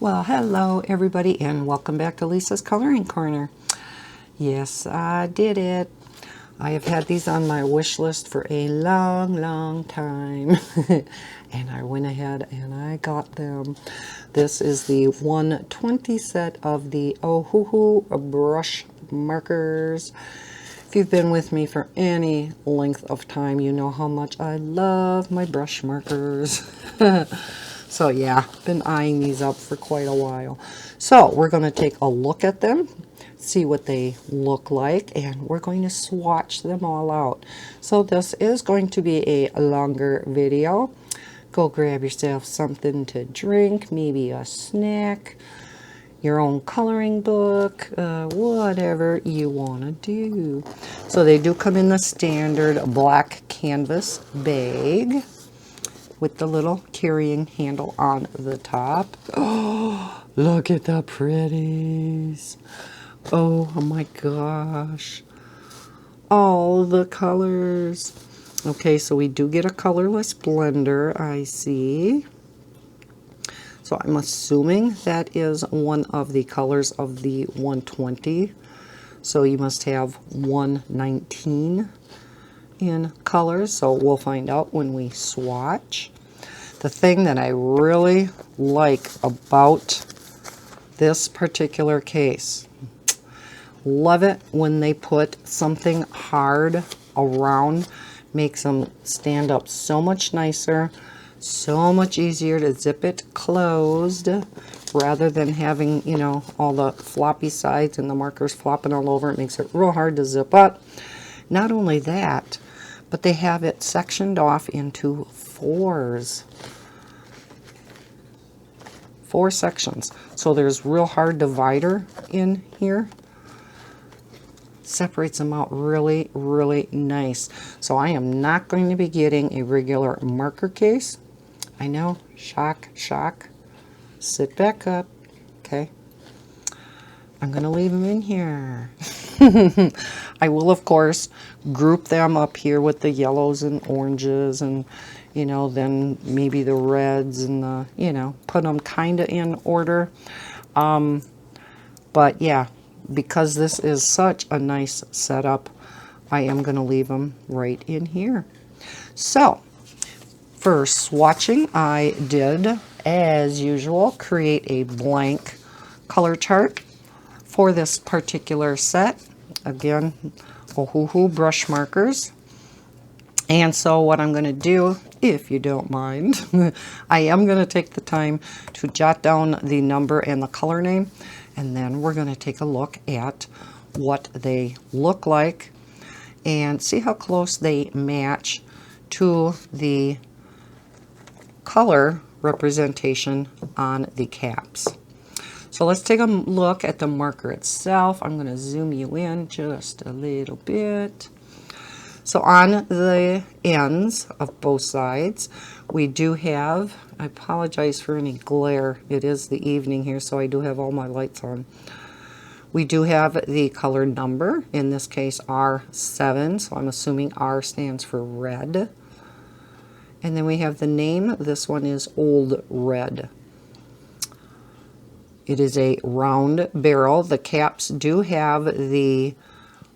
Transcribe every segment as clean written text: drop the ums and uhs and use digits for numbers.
Well, hello everybody and welcome back to Lisa's Coloring Corner. Yes, I did it. I have had these on my wish list for a long time. And I went ahead and I got them. This is the 120 set of the Ohuhu brush markers. If you've been with me for any length of time, you know how much I love my brush markers. So yeah, been eyeing these up for quite a while. So we're going to take a look at them, see what they look like, and we're going to swatch them all out. So this is going to be a longer video. Go grab yourself something to drink, maybe a snack, your own coloring book, whatever you want to do. So they do come in the standard black canvas bag with the little carrying handle on the top. Oh, look at the pretties. Oh my gosh. All the colors. Okay, so we do get a colorless blender, I see. So I'm assuming that is one of the colors of the 120. So you must have 119 in colors, so we'll find out when we swatch. The thing that I really like about this particular case, love it when they put something hard around, makes them stand up so much nicer, so much easier to zip it closed rather than having, you know, all the floppy sides and the markers flopping all over. It makes it real hard to zip up. Not only that, but they have it sectioned off into four sections. So there's real hard divider in here. Separates them out really nice. So I am not going to be getting a regular marker case. I know, shock. Sit back up, okay? I'm going to leave them in here. I will, of course, group them up here with the yellows and oranges and, you know, then maybe the reds and the, you know, put them kind of in order. But yeah, because this is such a nice setup, I am going to leave them right in here. So, for swatching, I did, as usual, create a blank color chart for this particular set. Again, Ohuhu brush markers. And so what I'm going to do, if you don't mind, I am going to take the time to jot down the number and the color name, and then we're going to take a look at what they look like and see how close they match to the color representation on the caps. So let's take a look at the marker itself. I'm going to zoom you in just a little bit. So on the ends of both sides, we do have, I apologize for any glare, it is the evening here, so I do have all my lights on. We do have the color number, in this case R7, so I'm assuming R stands for red. And then we have the name, this one is Old Red. It is a round barrel. The caps do have the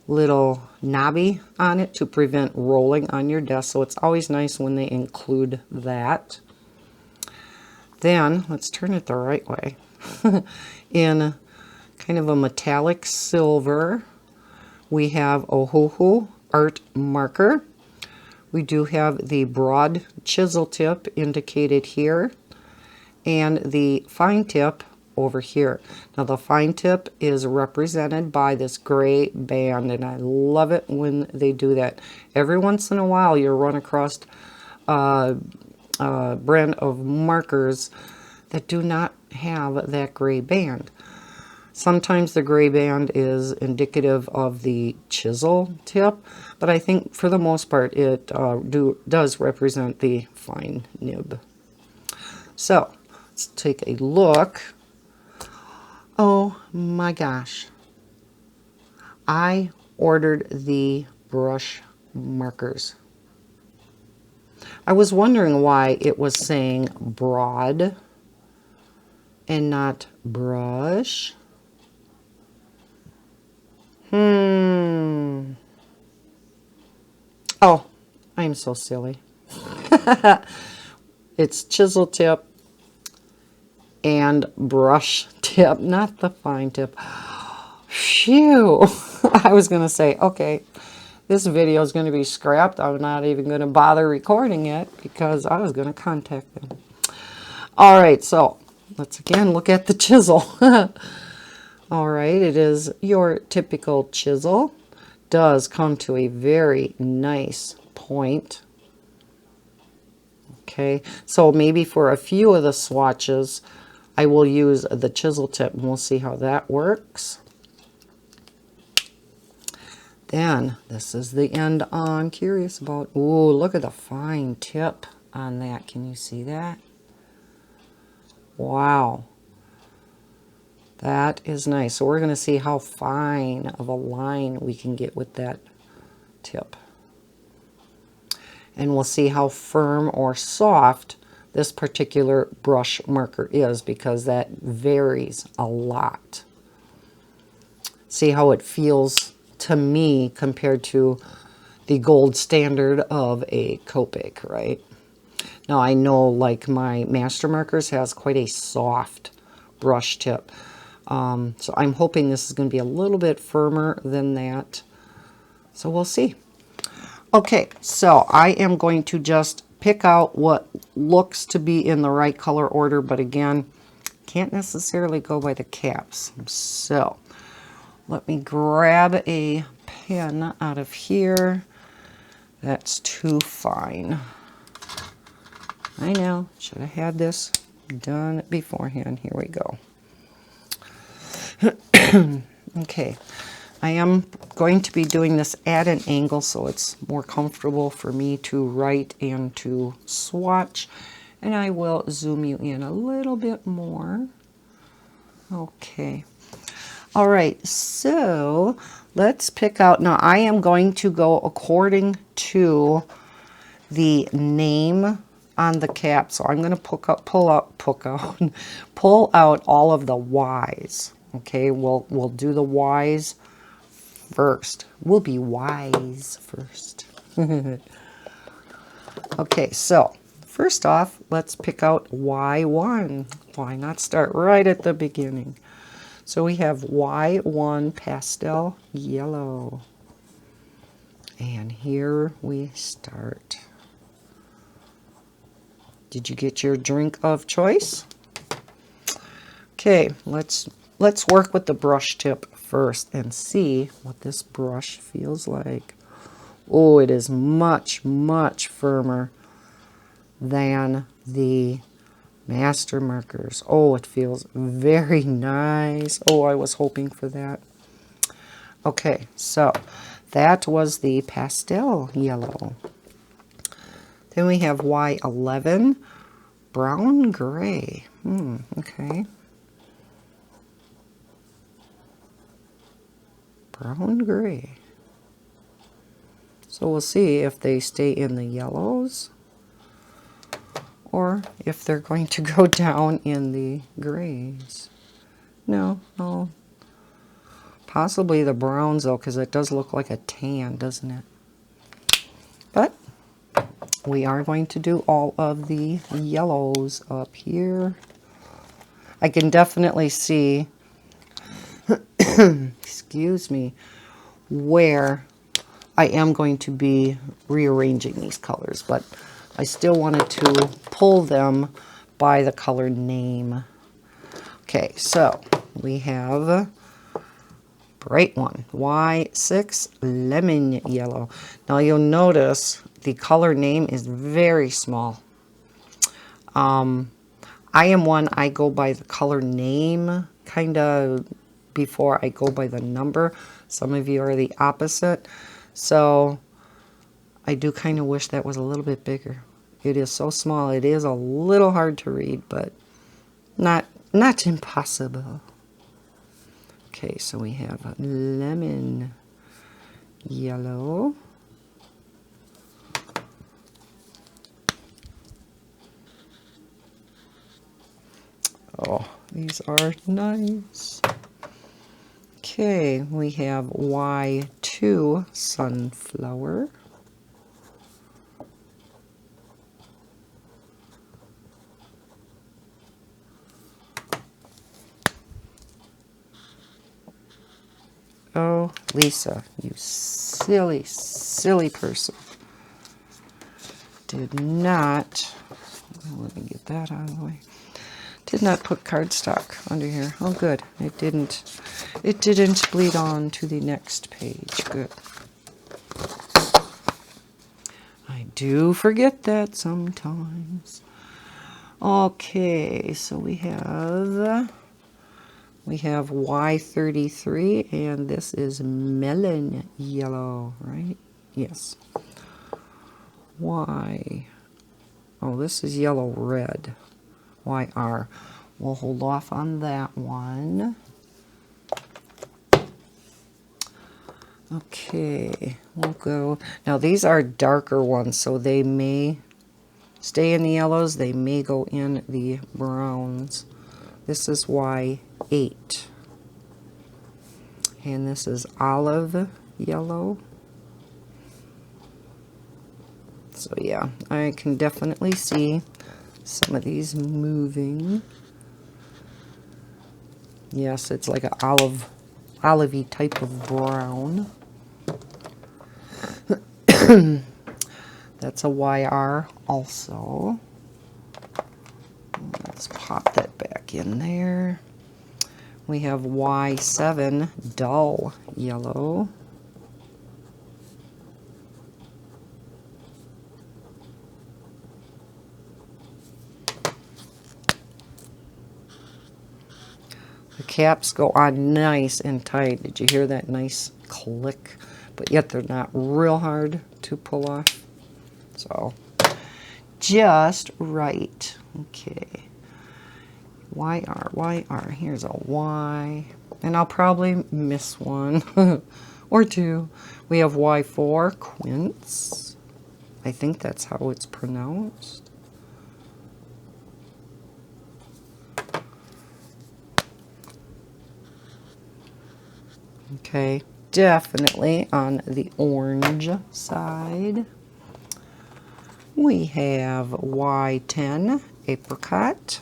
little knobby on it to prevent rolling on your desk, so it's always nice when they include that. Then, let's turn it the right way. In kind of a metallic silver, we have Ohuhu art marker. We do have the broad chisel tip indicated here, and the fine tip over here. Now the fine tip is represented by this gray band, and I love it when they do that. Every once in a while you'll run across a brand of markers that do not have that gray band. Sometimes the gray band is indicative of the chisel tip, but I think for the most part it does represent the fine nib. So let's take a look. Oh my gosh, I ordered the brush markers. I was wondering why it was saying broad and not brush. Oh, I'm so silly. It's chisel tip and brush tip, not the fine tip. Phew. I was going to say, okay, this video is going to be scrapped. I'm not even going to bother recording it because I was going to contact them. All right, so let's again look at the chisel. All right, it is your typical chisel. Does come to a very nice point. Okay, so maybe for a few of the swatches, I will use the chisel tip and we'll see how that works. Then this is the end I'm curious about. Ooh, look at the fine tip on that. Can you see that? Wow. That is nice. So we're going to see how fine of a line we can get with that tip. And we'll see how firm or soft this particular brush marker is, because that varies a lot. See how it feels to me compared to the gold standard of a Copic, right? Now I know like my master markers has quite a soft brush tip. So I'm hoping this is going to be a little bit firmer than that. So we'll see. Okay, so I am going to just pick out what looks to be in the right color order, but again, can't necessarily go by the caps. So let me grab a pen out of here. That's too fine. I know, should have had this done beforehand. Here we go. Okay, I am going to be doing this at an angle so it's more comfortable for me to write and to swatch. And I will zoom you in a little bit more. Okay. All right, so let's pick out. Now I am going to go according to the name on the cap. So I'm going to pull out all of the Y's. Okay, we'll do the Y's first. We'll be wise first. Okay, so first off, let's pick out Y1. Why not start right at the beginning? So we have Y1 Pastel Yellow. And here we start. Did you get your drink of choice? Okay, let's work with the brush tip first and see what this brush feels like. Oh, it is much, much firmer than the master markers. Oh, it feels very nice. Oh, I was hoping for that. Okay, so that was the pastel yellow. Then we have Y11 brown gray. Okay. Brown gray. So we'll see if they stay in the yellows or if they're going to go down in the grays. No. Possibly the browns though, because it does look like a tan, doesn't it? But we are going to do all of the yellows up here. I can definitely see, excuse me, where I am going to be rearranging these colors, but I still wanted to pull them by the color name. Okay, so we have bright one, Y6 Lemon Yellow. Now you'll notice the color name is very small. I go by the color name kind of before I go by the number. Some of you are the opposite. So I do kind of wish that was a little bit bigger. It is so small. It is a little hard to read, but not impossible. Okay, so we have lemon yellow. Oh, These are nice. Okay, we have Y2 Sunflower. Oh, Lisa, you silly, silly person. Did not, let me get that out of the way. Did not put cardstock under here. Oh, good. It didn't bleed on to the next page. Good. I do forget that sometimes. Okay, so we have Y33, and this is Melon Yellow, right? Yes. Y. Oh, this is yellow red. YR. We'll hold off on that one. Okay, we'll go. Now these are darker ones, so they may stay in the yellows. They may go in the browns. This is Y8. And this is olive yellow. So yeah, I can definitely see some of these moving. Yes, it's like an olivey type of brown. That's a YR also. Let's pop that back in there. We have Y7 Dull Yellow. The caps go on nice and tight. Did you hear that nice click? But yet they're not real hard to pull off. So, just right. Okay. YR. Here's a Y. And I'll probably miss one or two. We have Y4 Quince. I think that's how it's pronounced. Okay, definitely on the orange side. We have Y10 Apricot.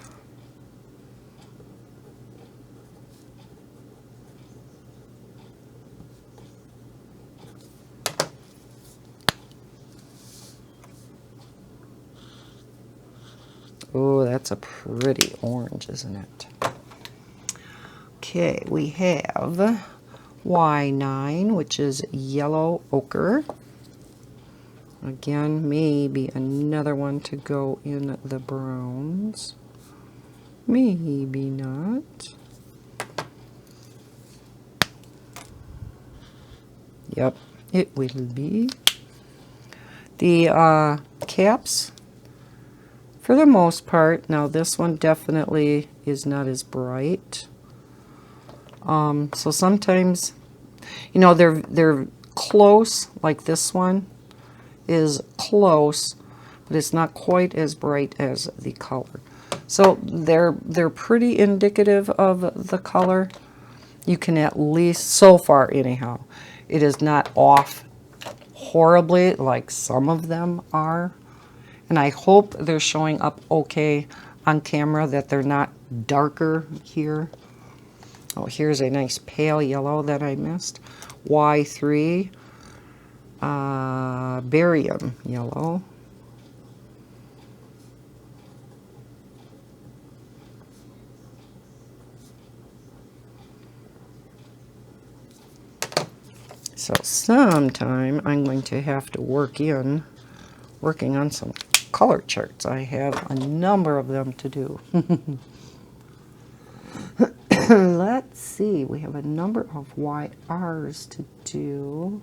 Oh, that's a pretty orange, isn't it? Okay, we have Y9, which is yellow ochre. Again, maybe another one to go in the browns. Maybe not. Yep, it will be. The caps, for the most part, now this one definitely is not as bright. So sometimes, you know, they're close, like this one is close, but it's not quite as bright as the color. So they're pretty indicative of the color. You can at least, so far anyhow, it is not off horribly like some of them are. And I hope they're showing up okay on camera, that they're not darker here. Oh, here's a nice pale yellow that I missed. Y3 Barium Yellow. So sometime I'm going to have to working on some color charts. I have a number of them to do. Let's see, we have a number of YRs to do.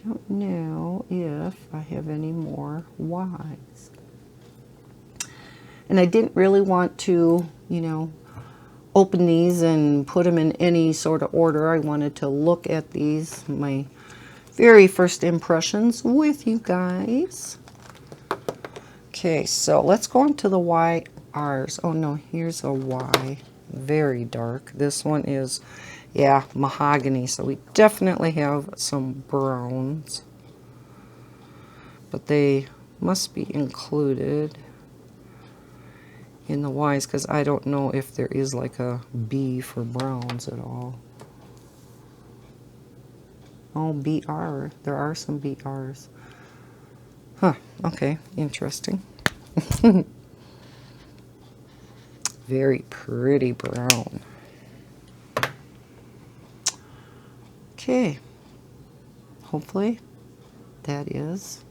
Don't know if I have any more Ys. And I didn't really want to, you know, open these and put them in any sort of order. I wanted to look at these, my very first impressions with you guys. Okay, so let's go into the R's. Oh no, here's a Y. Very dark. This one is, yeah, mahogany. So we definitely have some browns. But they must be included in the Y's because I don't know if there is like a B for browns at all. Oh, BR. There are some BRs. Huh, okay, interesting. Very pretty brown. Okay, hopefully that is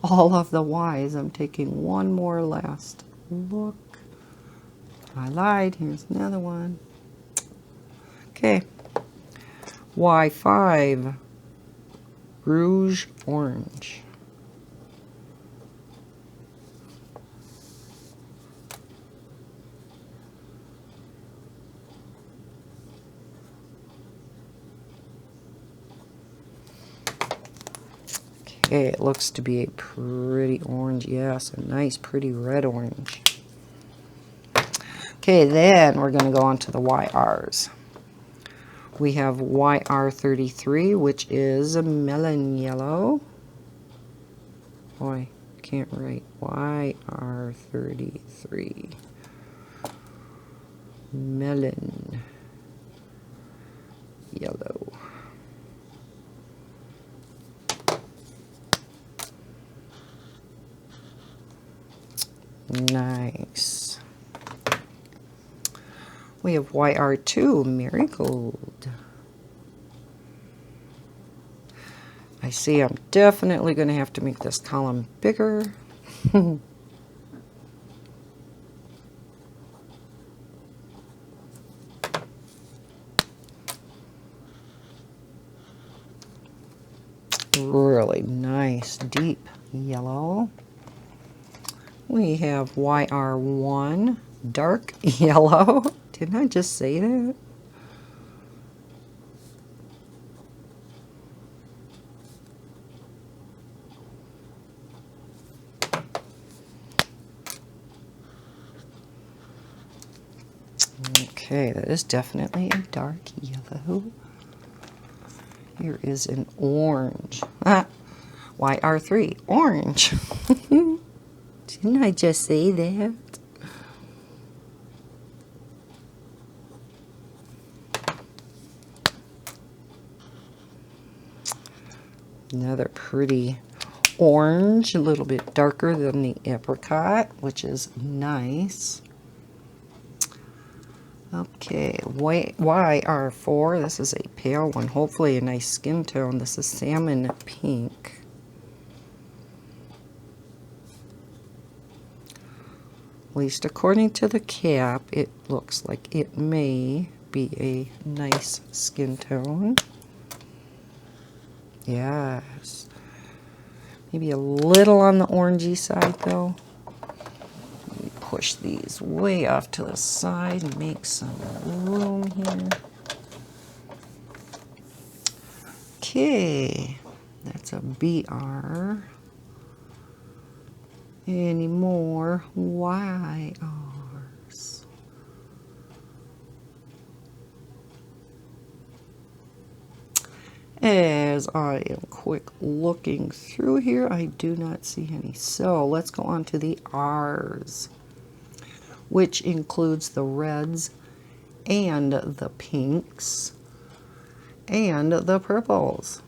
all of the Y's. I'm taking one more last look. I lied, here's another one. Okay, Y5, Rouge Orange. Okay, it looks to be a pretty orange. Yes, a nice pretty red orange. Okay, then we're going to go on to the YRs. We have YR33, which is a Melon Yellow. Boy, can't write. YR33. Melon Yellow. Nice. We have YR2, Marigold. I see I'm definitely going to have to make this column bigger. Really nice, deep yellow. We have YR1, dark yellow. Didn't I just say that? Okay, that is definitely a dark yellow. Here is an orange. Ah, YR3, orange. Didn't I just say that? Another pretty orange, a little bit darker than the apricot, which is nice. Okay, YR4, this is a pale one, hopefully a nice skin tone. This is Salmon Pink. At least according to the cap, it looks like it may be a nice skin tone. Yes. Maybe a little on the orangey side though. Let me push these way off to the side and make some room here. Okay, that's a BR. Any more YRs? As I am quick looking through here, I do not see any. So let's go on to the R's, which includes the reds and the pinks and the purples.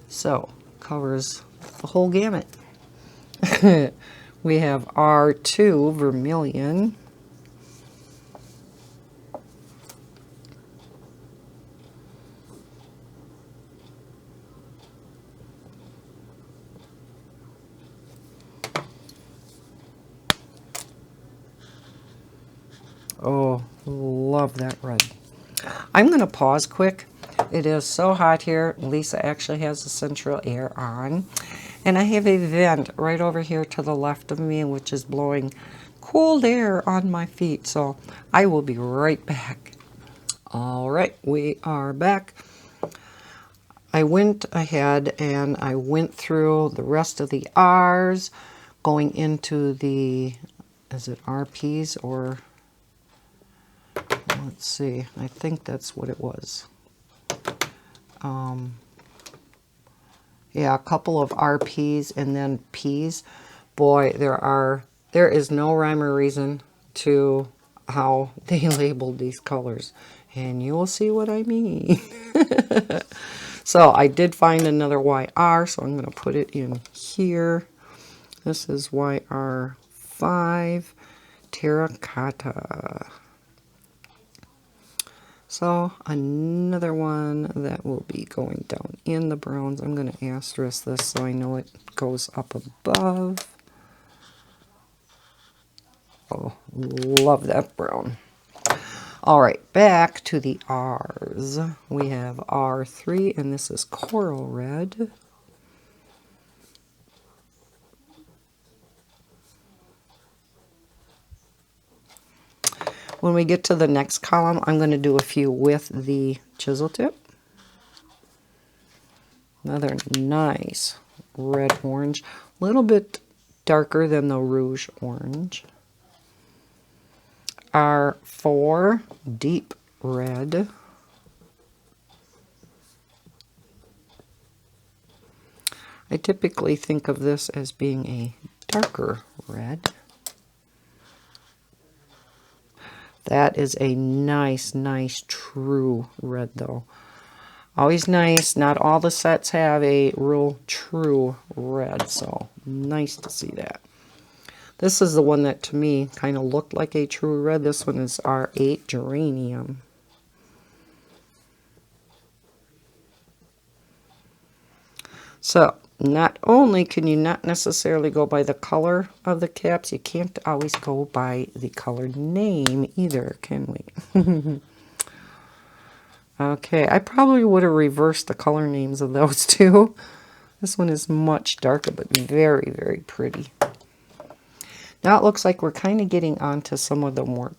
So covers the whole gamut. We have R2 Vermilion. Oh, love that red. I'm going to pause quick. It is so hot here. Lisa actually has the central air on. And I have a vent right over here to the left of me, which is blowing cold air on my feet. So I will be right back. All right, we are back. I went ahead and I went through the rest of the R's, going into the is it RPs or, let's see, I think that's what it was. Yeah, a couple of RPs and then Ps. Boy, there is no rhyme or reason to how they labeled these colors. And you will see what I mean. So I did find another YR, so I'm going to put it in here. This is YR5 Terracotta. So another one that will be going down in the browns. I'm going to asterisk this so I know it goes up above. Oh, love that brown. All right, back to the R's. We have R3, and this is Coral Red. When we get to the next column, I'm going to do a few with the Chisel Tip. Another nice red orange, a little bit darker than the Rouge Orange. R4 Deep Red. I typically think of this as being a darker red. That is a nice, nice true red though. Always nice. Not all the sets have a real true red, so nice to see that. This is the one that to me kind of looked like a true red. This one is R8 Geranium. So not only can you not necessarily go by the color of the caps, you can't always go by the color name either, can we? Okay, I probably would have reversed the color names of those two. This one is much darker, but very, very pretty. Now it looks like we're kind of getting onto some of the more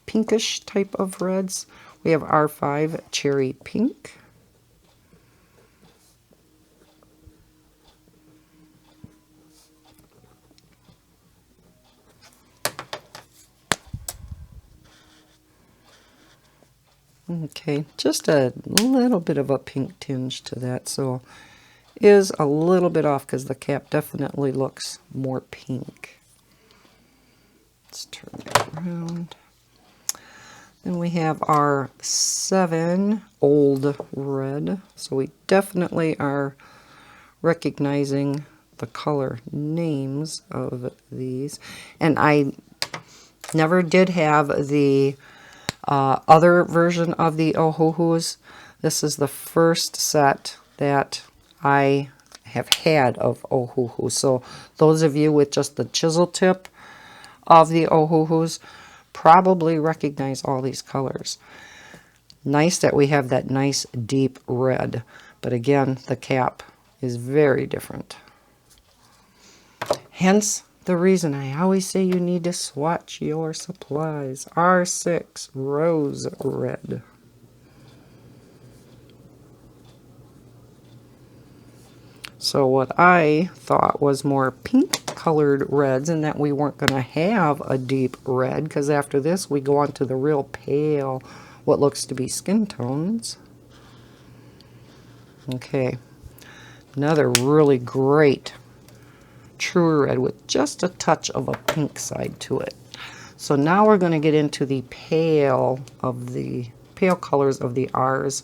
pinkish type of reds. We have R5 Cherry Pink. Okay, just a little bit of a pink tinge to that, so is a little bit off because the cap definitely looks more pink. Let's turn it around. Then we have our 7 Old Red, so we definitely are recognizing the color names of these. And I never did have the other version of the Ohuhus. This is the first set that I have had of Ohuhu. So those of you with just the chisel tip of the Ohuhus probably recognize all these colors. Nice that we have that nice deep red, but again the cap is very different. Hence the reason I always say you need to swatch your supplies. R6 Rose Red. So what I thought was more pink colored reds, and that we weren't going to have a deep red, because after this we go on to the real pale, what looks to be skin tones. Okay, another really great true red with just a touch of a pink side to it. So now we're going to get into the pale colors of the R's,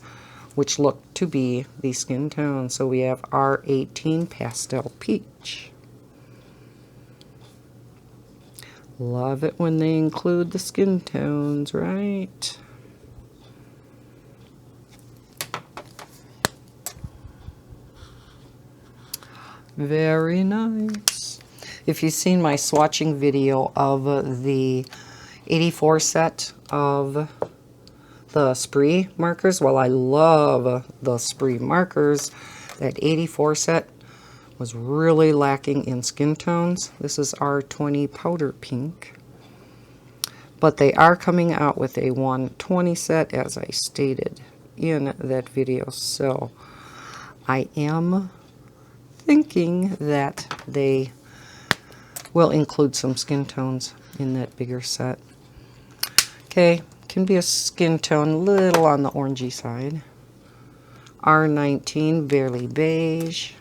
which look to be the skin tone. So we have R18 Pastel Peach. Love it when they include the skin tones, right? Very nice. If you've seen my swatching video of the 84 set of the Spree markers, well, I love the Spree markers. That 84 set was really lacking in skin tones. This is R20 Powder Pink. But they are coming out with a 120 set, as I stated in that video. So I am thinking that they will include some skin tones. in that bigger set. Okay, can be a skin tone, a little on the orangey side. R19 Barely Beige.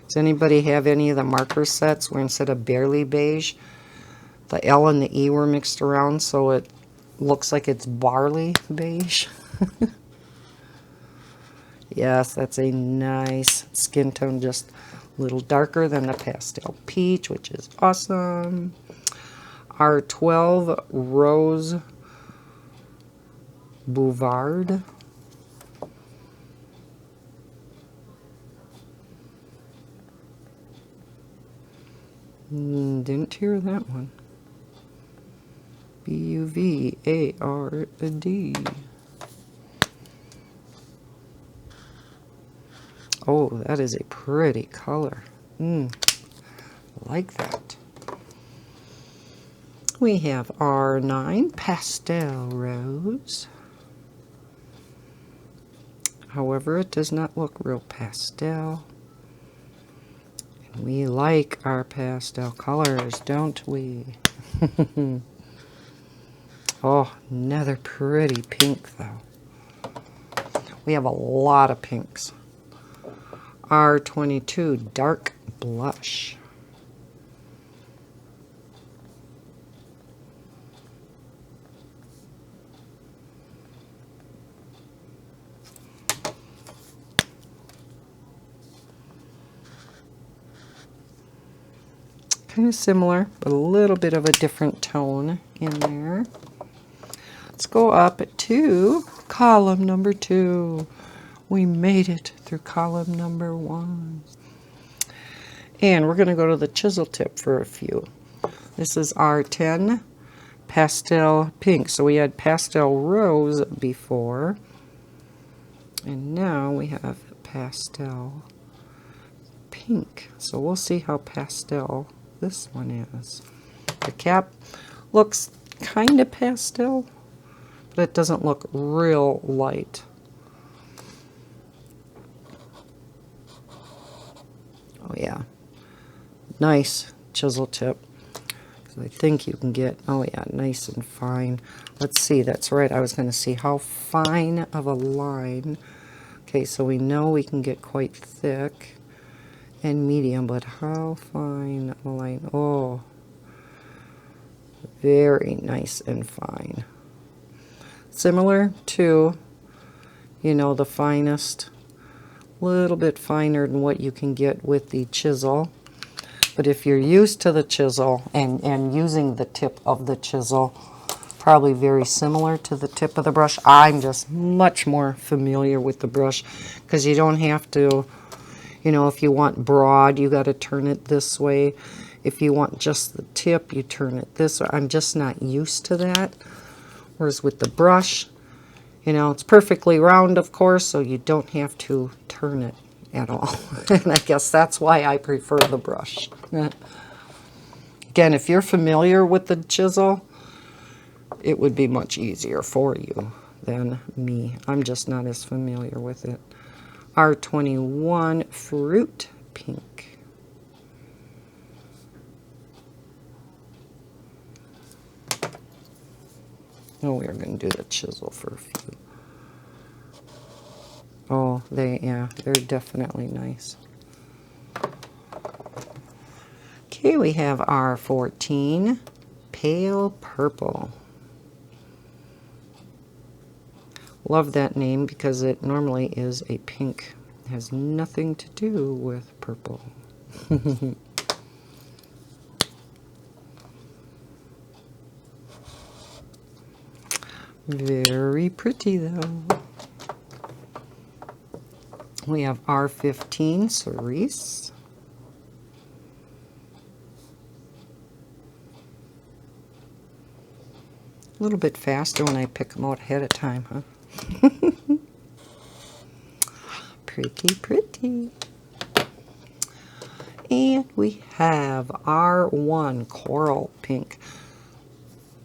Does anybody have any of the marker sets where instead of Barely Beige, the L and the E were mixed around so it looks like it's Barley Beige? Yes, that's a nice skin tone, just a little darker than the Pastel Peach, which is awesome. R12 Rose Bouvard. Didn't hear that one. B-U-V-A-R-D. Oh, that is a pretty color. Like that. We have R9 Pastel Rose. However, it does not look real pastel. And we like our pastel colors, don't we? Oh, another pretty pink though. We have a lot of pinks. R22 Dark Blush. Kind of similar, but a little bit of a different tone in there. Let's go up to column number 2. We made it through column number 1. And we're going to go to the Chisel Tip for a few. This is R10 Pastel Pink. So we had Pastel Rose before. And now we have Pastel Pink. So we'll see how pastel this one is. The cap looks kind of pastel, but it doesn't look real light. Oh yeah, nice chisel tip. So I think you can get, oh yeah, nice and fine. Let's see, that's right, I was going to see how fine of a line. Okay, so we know we can get quite thick and medium, but how fine of a line? Oh, very nice and fine. Similar to, you know, the finest, little bit finer than what you can get with the chisel. But if you're used to the chisel and using the tip of the chisel, probably very similar to the tip of the brush. I'm just much more familiar with the brush because you don't have to, you know, if you want broad, you got to turn it this way. If you want just the tip, you turn it this way. I'm just not used to that. Whereas with the brush, you know, it's perfectly round, of course, so you don't have to turn it at all. And I guess that's why I prefer the brush. Again, if you're familiar with the chisel, it would be much easier for you than me. I'm just not as familiar with it. R21 Fruit Pink. Oh, we're going to do the chisel for a few. Oh, they're definitely nice. Okay, we have R14 Pale Purple. Love that name because it normally is a pink. It has nothing to do with purple. Very pretty though. We have R15 Cerise. A little bit faster when I pick them out ahead of time, huh? Pretty, pretty. And we have R1 Coral Pink.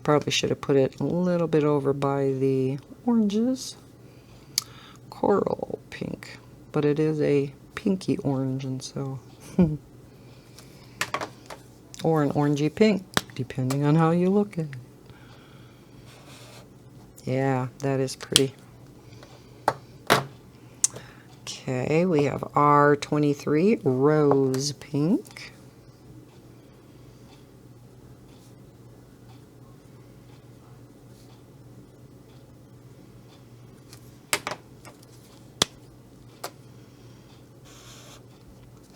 Probably should have put it a little bit over by the oranges. Coral pink, but it is a pinky orange, and so or an orangey pink, depending on how you look at it. Yeah, that is pretty. Okay, we have R23 Rose Pink.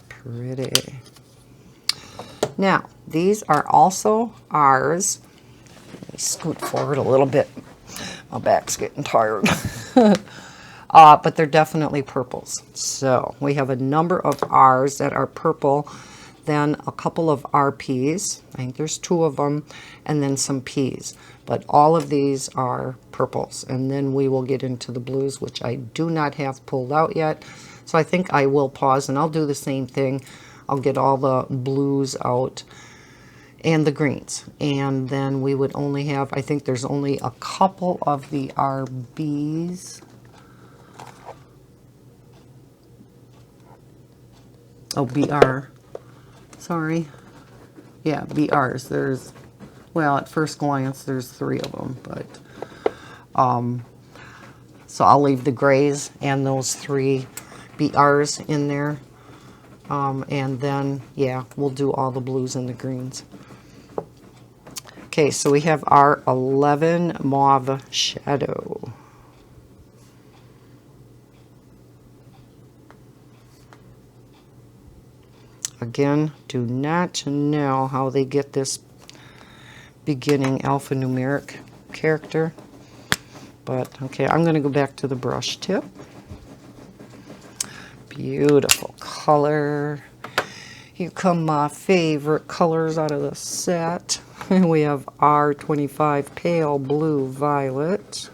Pretty. Now, these are also ours. Let me scoot forward a little bit. My back's getting tired. But they're definitely purples. So we have a number of R's that are purple, then a couple of RPs. I think there's 2 of them, and then some Ps. But all of these are purples. And then we will get into the blues, which I do not have pulled out yet. So I think I will pause and I'll do the same thing. I'll get all the blues out and the greens. And then we would only have, I think there's only a couple of the RBs. Oh, BR. Sorry. Yeah, BRs. There's, well, at first glance, there's 3 of them, but, so I'll leave the grays and those 3 BRs in there. And then, yeah, we'll do all the blues and the greens. Okay, so we have our 11 Mauve Shadow. Again, do not know how they get this beginning alphanumeric character. But, okay, I'm going to go back to the brush tip. Beautiful color. Here come my favorite colors out of the set. We have R25 Pale Blue Violet.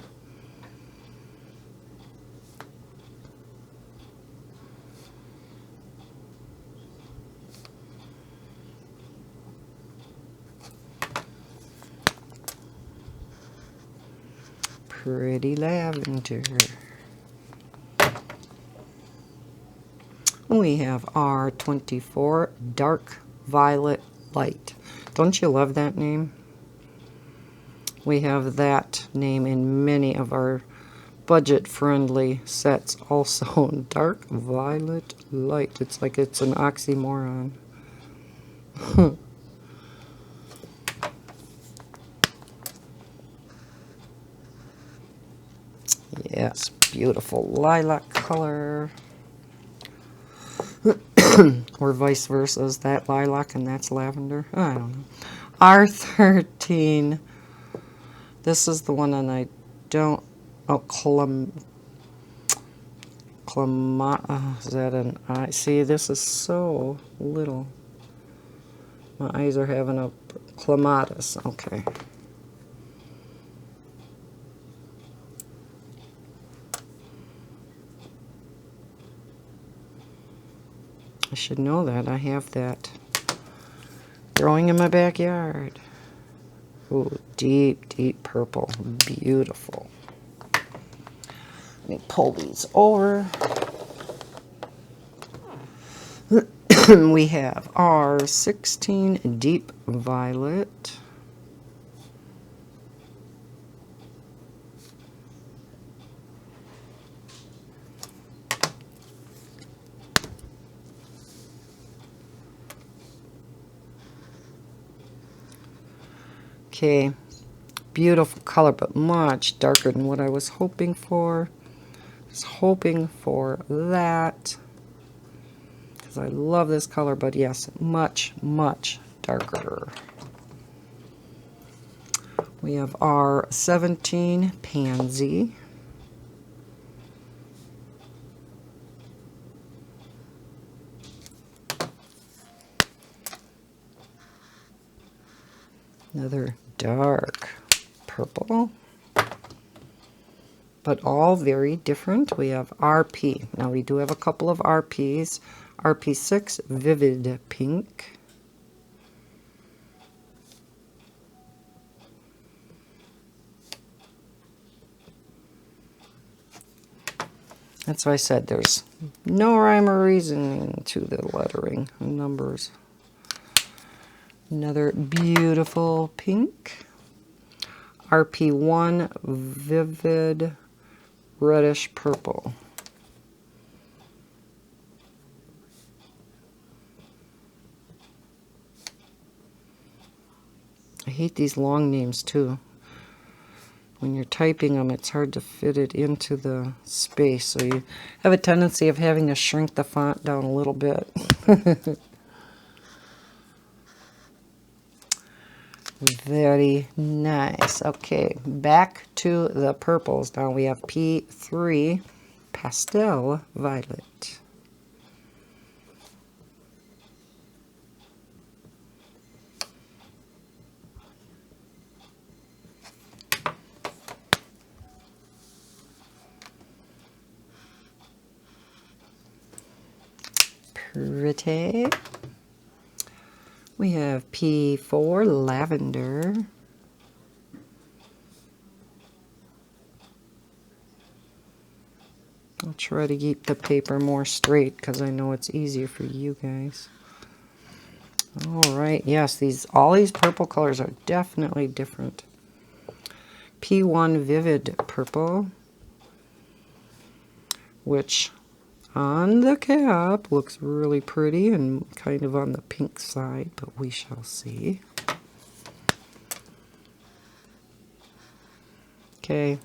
Pretty Lavender. We have R24 Dark Violet Light. Don't you love that name? We have that name in many of our budget-friendly sets also. Dark Violet Light. It's like it's an oxymoron. Yes, beautiful lilac color. Or vice versa, is that lilac and that's lavender? I don't know. R13. This is the one, and I don't. Oh, is that an eye? See, this is so little. My eyes are having a clematis. Okay. I should know that. I have that growing in my backyard. Ooh, deep, deep purple. Beautiful. Let me pull these over. We have R16 Deep Violet. Okay, beautiful color, but much darker than what I was hoping for. I was hoping for that, because I love this color, but yes, much, much darker. We have R17 Pansy. Another dark purple, but all very different. We have RP. Now we do have a couple of RPs. RP6 Vivid Pink. That's why I said there's no rhyme or reason to the lettering and numbers. Another beautiful pink. RP1 Vivid Reddish Purple. I hate these long names too. When you're typing them, it's hard to fit it into the space, so you have a tendency of having to shrink the font down a little bit. Very nice. Okay, back to the purples. Now we have P3 Pastel Violet. Pretty. We have P4 Lavender. I'll try to keep the paper more straight because I know it's easier for you guys. All right, yes, all these purple colors are definitely different. P1 Vivid Purple, which on the cap looks really pretty and kind of on the pink side, but we shall see. Okay,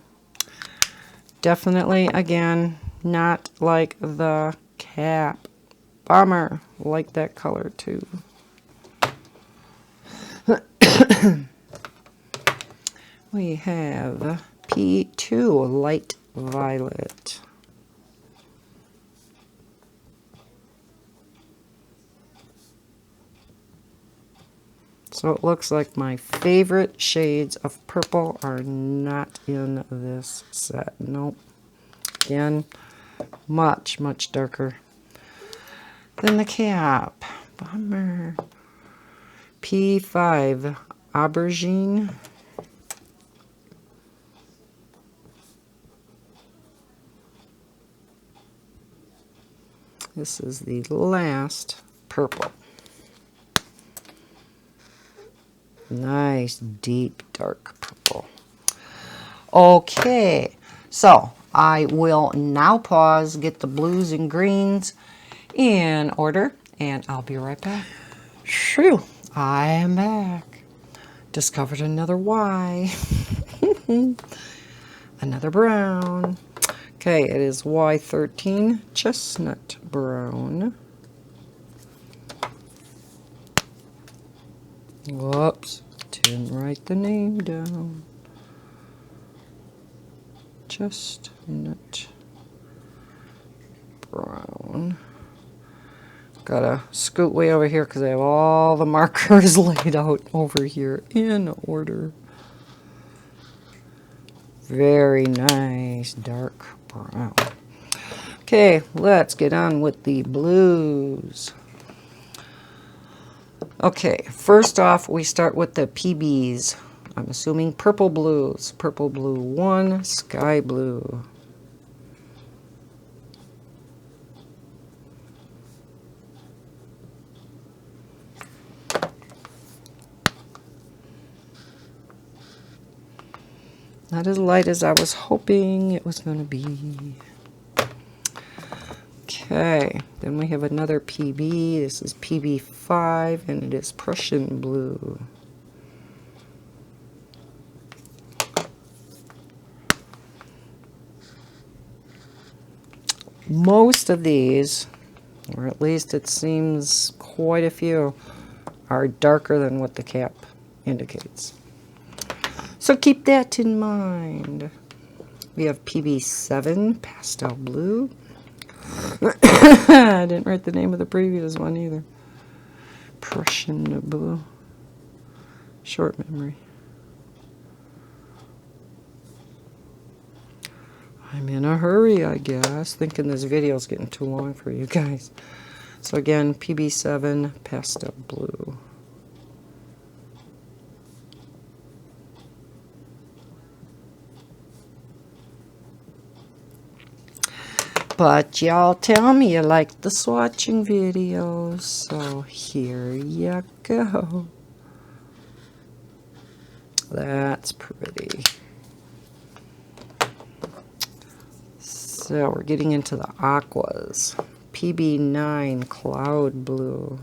definitely, again, not like the cap. Bummer. Like that color too. We have P2 Light Violet. So it looks like my favorite shades of purple are not in this set. Nope. Again, much, much darker than the cap. Bummer. P5 Aubergine. This is the last purple. Nice, deep, dark purple. Okay, so I will now pause, get the blues and greens in order, and I'll be right back. Shoo, I am back. Discovered another Y. Another brown. Okay, it is Y13 Chestnut Brown. Whoops, didn't write the name down. Chestnut Brown. Gotta scoot way over here because I have all the markers laid out over here in order. Very nice dark brown. Okay, let's get on with the blues. Okay, first off, we start with the PBs. I'm assuming purple blues. Purple blue 1, sky blue. Not as light as I was hoping it was going to be. Okay, then we have another PB. This is PB5, and it is Prussian blue. Most of these, or at least it seems quite a few, are darker than what the cap indicates. So keep that in mind. We have PB7 Pastel Blue. I didn't write the name of the previous one either. Prussian blue. Short memory. I'm in a hurry, I guess, thinking this video is getting too long for you guys. So again, PB7 Pastel Blue. But y'all tell me you like the swatching videos, so here you go. That's pretty. So we're getting into the aquas. Pb8 Cloud Blue.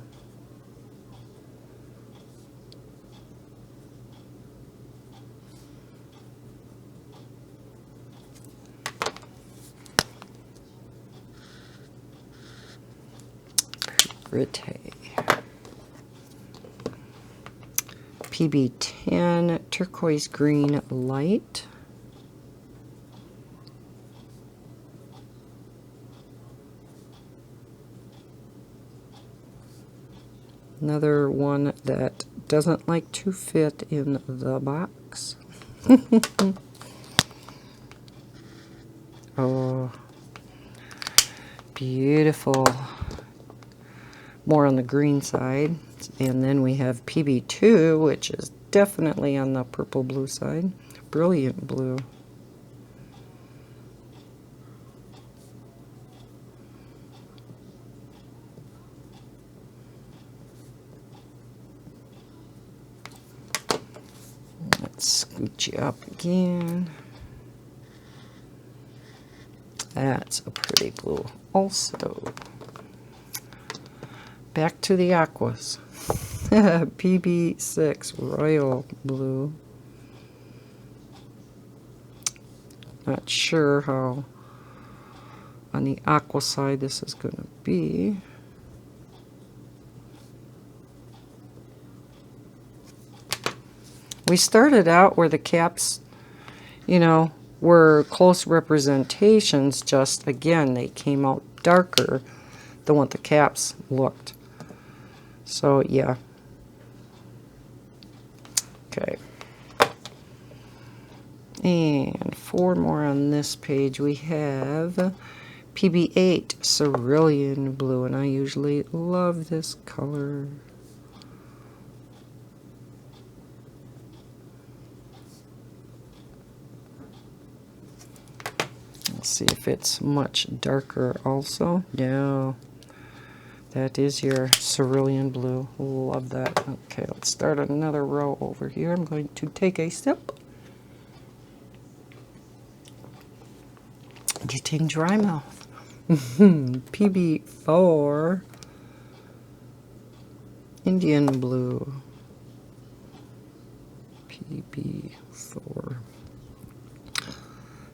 Pretty. Pb8 Turquoise Green Light. Another one that doesn't like to fit in the box. Oh, beautiful. More on the green side. And then we have Pb8, which is definitely on the purple blue side. Brilliant blue. Let's scoot you up again. That's a pretty blue also. Back to the aquas. Pb6 Royal Blue. Not sure how on the aqua side this is going to be. We started out where the caps, you know, were close representations, just again, they came out darker than what the caps looked. So, yeah. Okay. And 4 more on this page. We have Pb8 Cerulean Blue, and I usually love this color. Let's see if it's much darker also. No. That is your cerulean blue. Love that. Okay, let's start another row over here. I'm going to take a sip. Getting dry mouth. Pb4 Indian Blue. Pb4.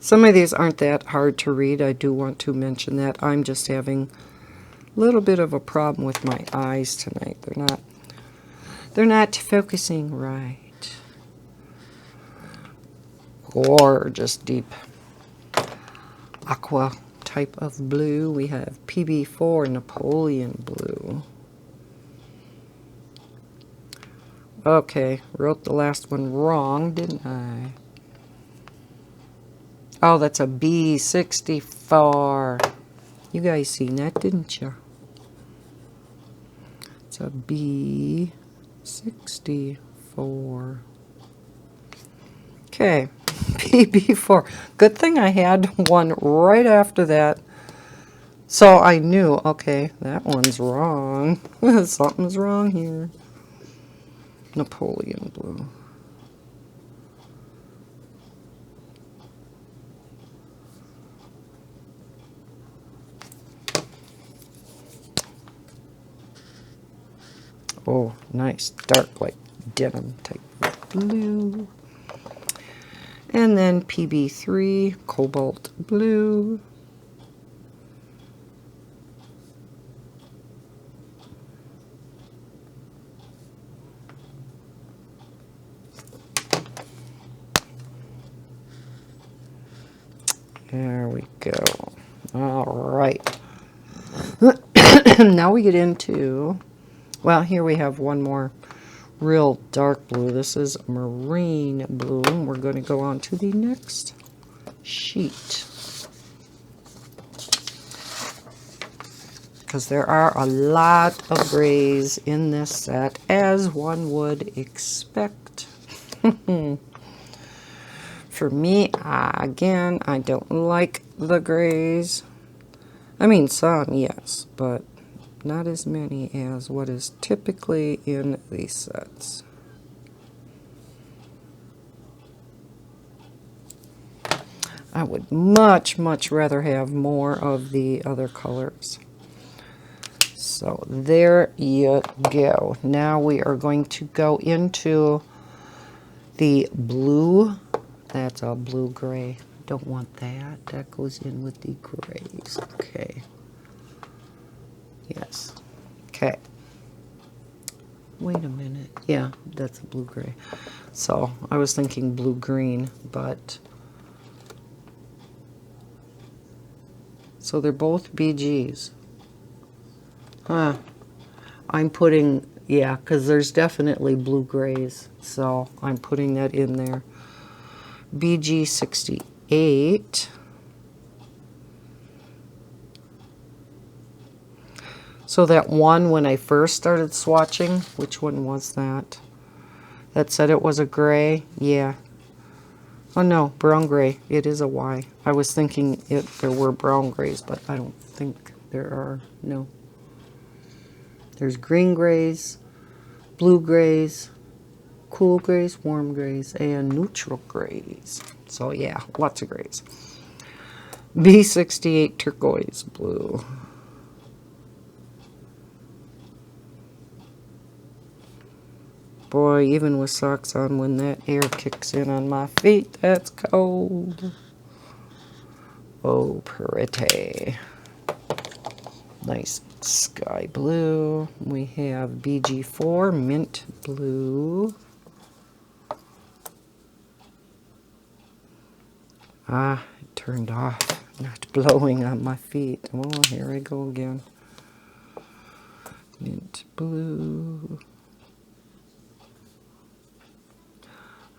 Some of these aren't that hard to read. I do want to mention that. I'm just having a little bit of a problem with my eyes tonight. They're not focusing right. Gorgeous deep aqua type of blue. We have Pb4 Napoleon Blue. Okay, wrote the last one wrong, didn't I? Oh, that's a B64. You guys seen that, didn't you? It's a B64. Okay, Pb4. Good thing I had one right after that. So I knew, okay, that one's wrong. Something's wrong here. Napoleon Blue. Oh, nice, dark, like denim type of blue. And then Pb3, Cobalt Blue. There we go. All right. Now we get into... Well, here we have one more real dark blue. This is marine blue. And we're going to go on to the next sheet. Because there are a lot of grays in this set, as one would expect. For me, again, I don't like the grays. I mean, some, yes, but not as many as what is typically in these sets. I would much, much rather have more of the other colors. So there you go. Now we are going to go into the blue. That's a blue-gray. Don't want that. That goes in with the grays. Okay. Yes. Okay. Wait a minute. Yeah, that's a blue-gray. So I was thinking blue-green, but... So they're both BGs. Huh. I'm putting... Yeah, because there's definitely blue-grays. So I'm putting that in there. BG 68. So that one when I first started swatching, which one was that? That said it was a gray? Yeah. Oh no, brown gray. It is a Y. I was thinking there were brown grays, but I don't think there are. No. There's green grays, blue grays, cool grays, warm grays, and neutral grays. So yeah, lots of grays. B68 turquoise blue. Boy, even with socks on, when that air kicks in on my feet, that's cold. Oh, pretty. Nice sky blue. We have BG4 mint blue. Ah, it turned off. Not blowing on my feet. Oh, here I go again. Mint blue.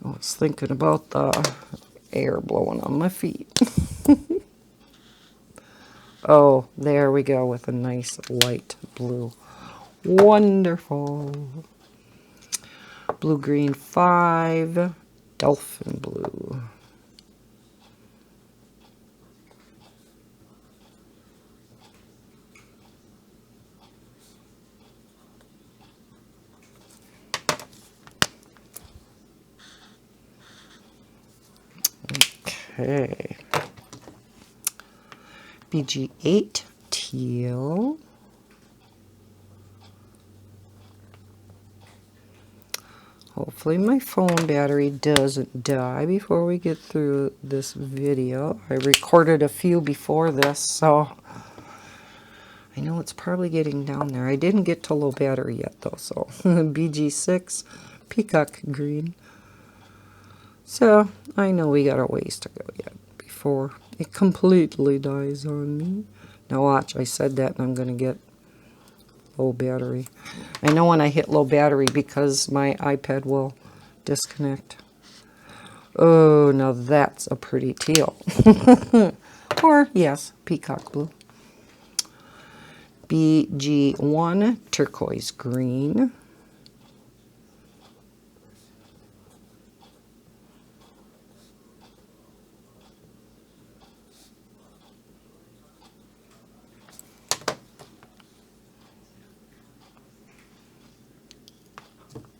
I was thinking about the air blowing on my feet. Oh, there we go with a nice light blue. Wonderful. Blue-green 5. Dolphin blue. Okay. BG8 teal. Hopefully my phone battery doesn't die before we get through this video. I recorded a few before this, so I know it's probably getting down there. I didn't get to low battery yet though, so BG6 peacock green. So I know we got a ways to go yet before it completely dies on me. Now watch, I said that and I'm going to get low battery. I know when I hit low battery because my iPad will disconnect. Oh, now that's a pretty teal. Or, yes, peacock blue. BG1 turquoise green.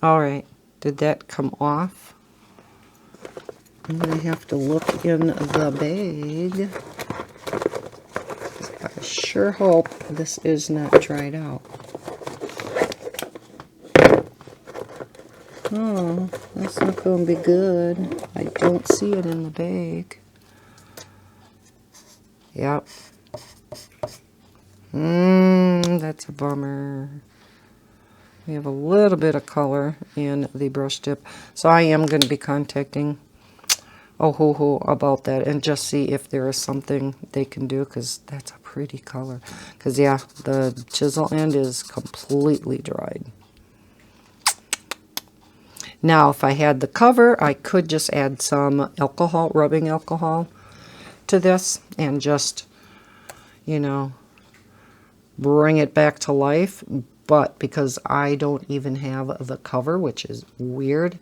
Alright, did that come off? I'm going to have to look in the bag. I sure hope this is not dried out. Oh, that's not going to be good. I don't see it in the bag. Yep. That's a bummer. We have a little bit of color in the brush tip. So I am going to be contacting Ohuhu about that and just see if there is something they can do, because that's a pretty color. Because yeah, the chisel end is completely dried. Now if I had the cover, I could just add some alcohol, rubbing alcohol to this and just, you know, bring it back to life. But because I don't even have the cover, which is weird,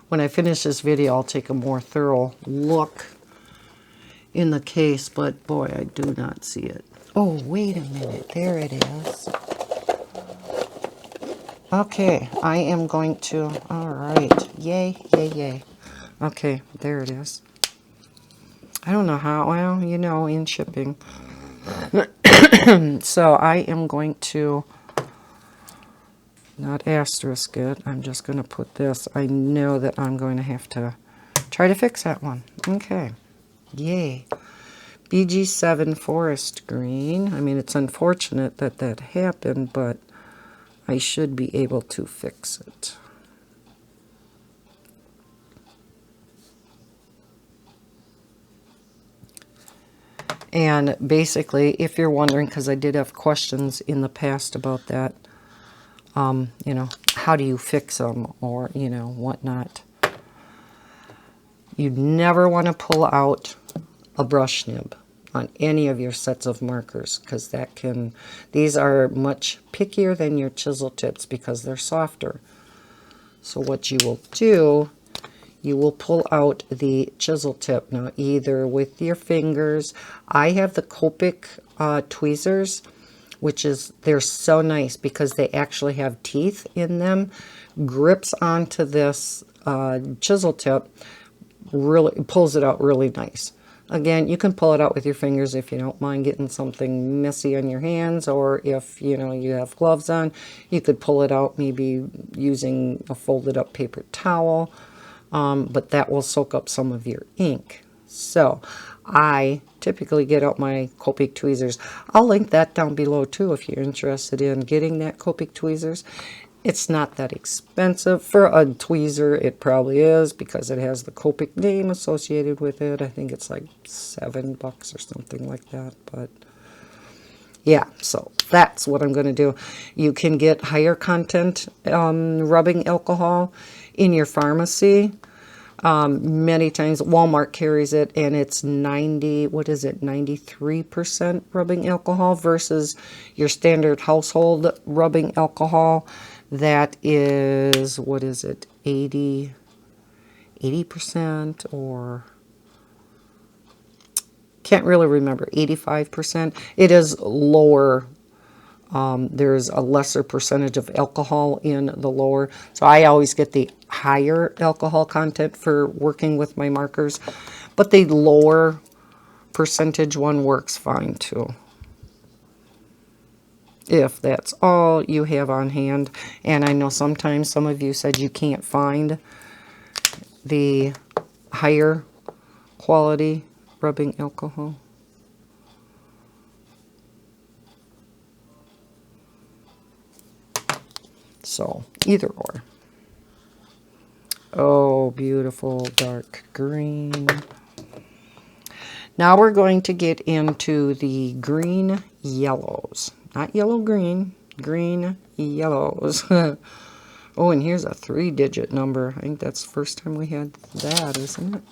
when I finish this video, I'll take a more thorough look in the case. But boy, I do not see it. Oh, wait a minute. There it is. Okay, I am going to, all right. Yay, yay, yay. Okay, there it is. I don't know how, well, you know, in shipping. So I am going to, not asterisk it, I'm just going to put this. I know that I'm going to have to try to fix that one. Okay, yay. BG7 Forest Green. I mean, it's unfortunate that that happened, but I should be able to fix it. And basically, if you're wondering, because I did have questions in the past about that, you know, how do you fix them or, you know, whatnot. You never want to pull out a brush nib on any of your sets of markers, because that can, these are much pickier than your chisel tips because they're softer. So what you will do, you will pull out the chisel tip. Now, either with your fingers, I have the Copic tweezers, which is, they're so nice because they actually have teeth in them, grips onto this chisel tip, really pulls it out really nice. Again, you can pull it out with your fingers if you don't mind getting something messy on your hands, or if, you know, you have gloves on, you could pull it out maybe using a folded up paper towel, but that will soak up some of your ink. So I typically get out my Copic tweezers. I'll link that down below too if you're interested in getting that Copic tweezers. It's not that expensive. For a tweezer, it probably is because it has the Copic name associated with it. I think it's like $7 or something like that. But yeah, so that's what I'm going to do. You can get higher content rubbing alcohol in your pharmacy. Many times Walmart carries it, and it's 90, what is it, 93% rubbing alcohol versus your standard household rubbing alcohol. That is, what is it, 80% or can't really remember, 85%. It is lower. There's a lesser percentage of alcohol in the lower. So I always get the higher alcohol content for working with my markers, but the lower percentage one works fine too, if that's all you have on hand. And I know sometimes some of you said you can't find the higher quality rubbing alcohol. So either or. Oh, beautiful dark green. Now we're going to get into the green yellows. Not yellow green, green yellows. Oh, and here's a 3-digit number. I think that's the first time we had that, isn't it?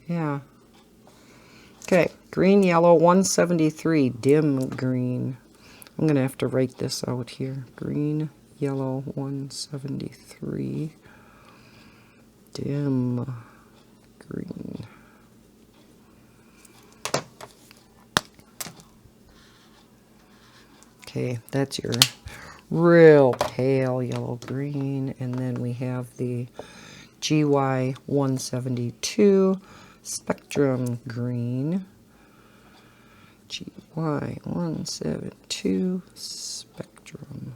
Yeah. Okay, green yellow 173, dim green. I'm going to have to write this out here. Green yellow 173, dim green. Okay, that's your real pale yellow green. And then we have the GY 172 Spectrum Green. GY 172 Spectrum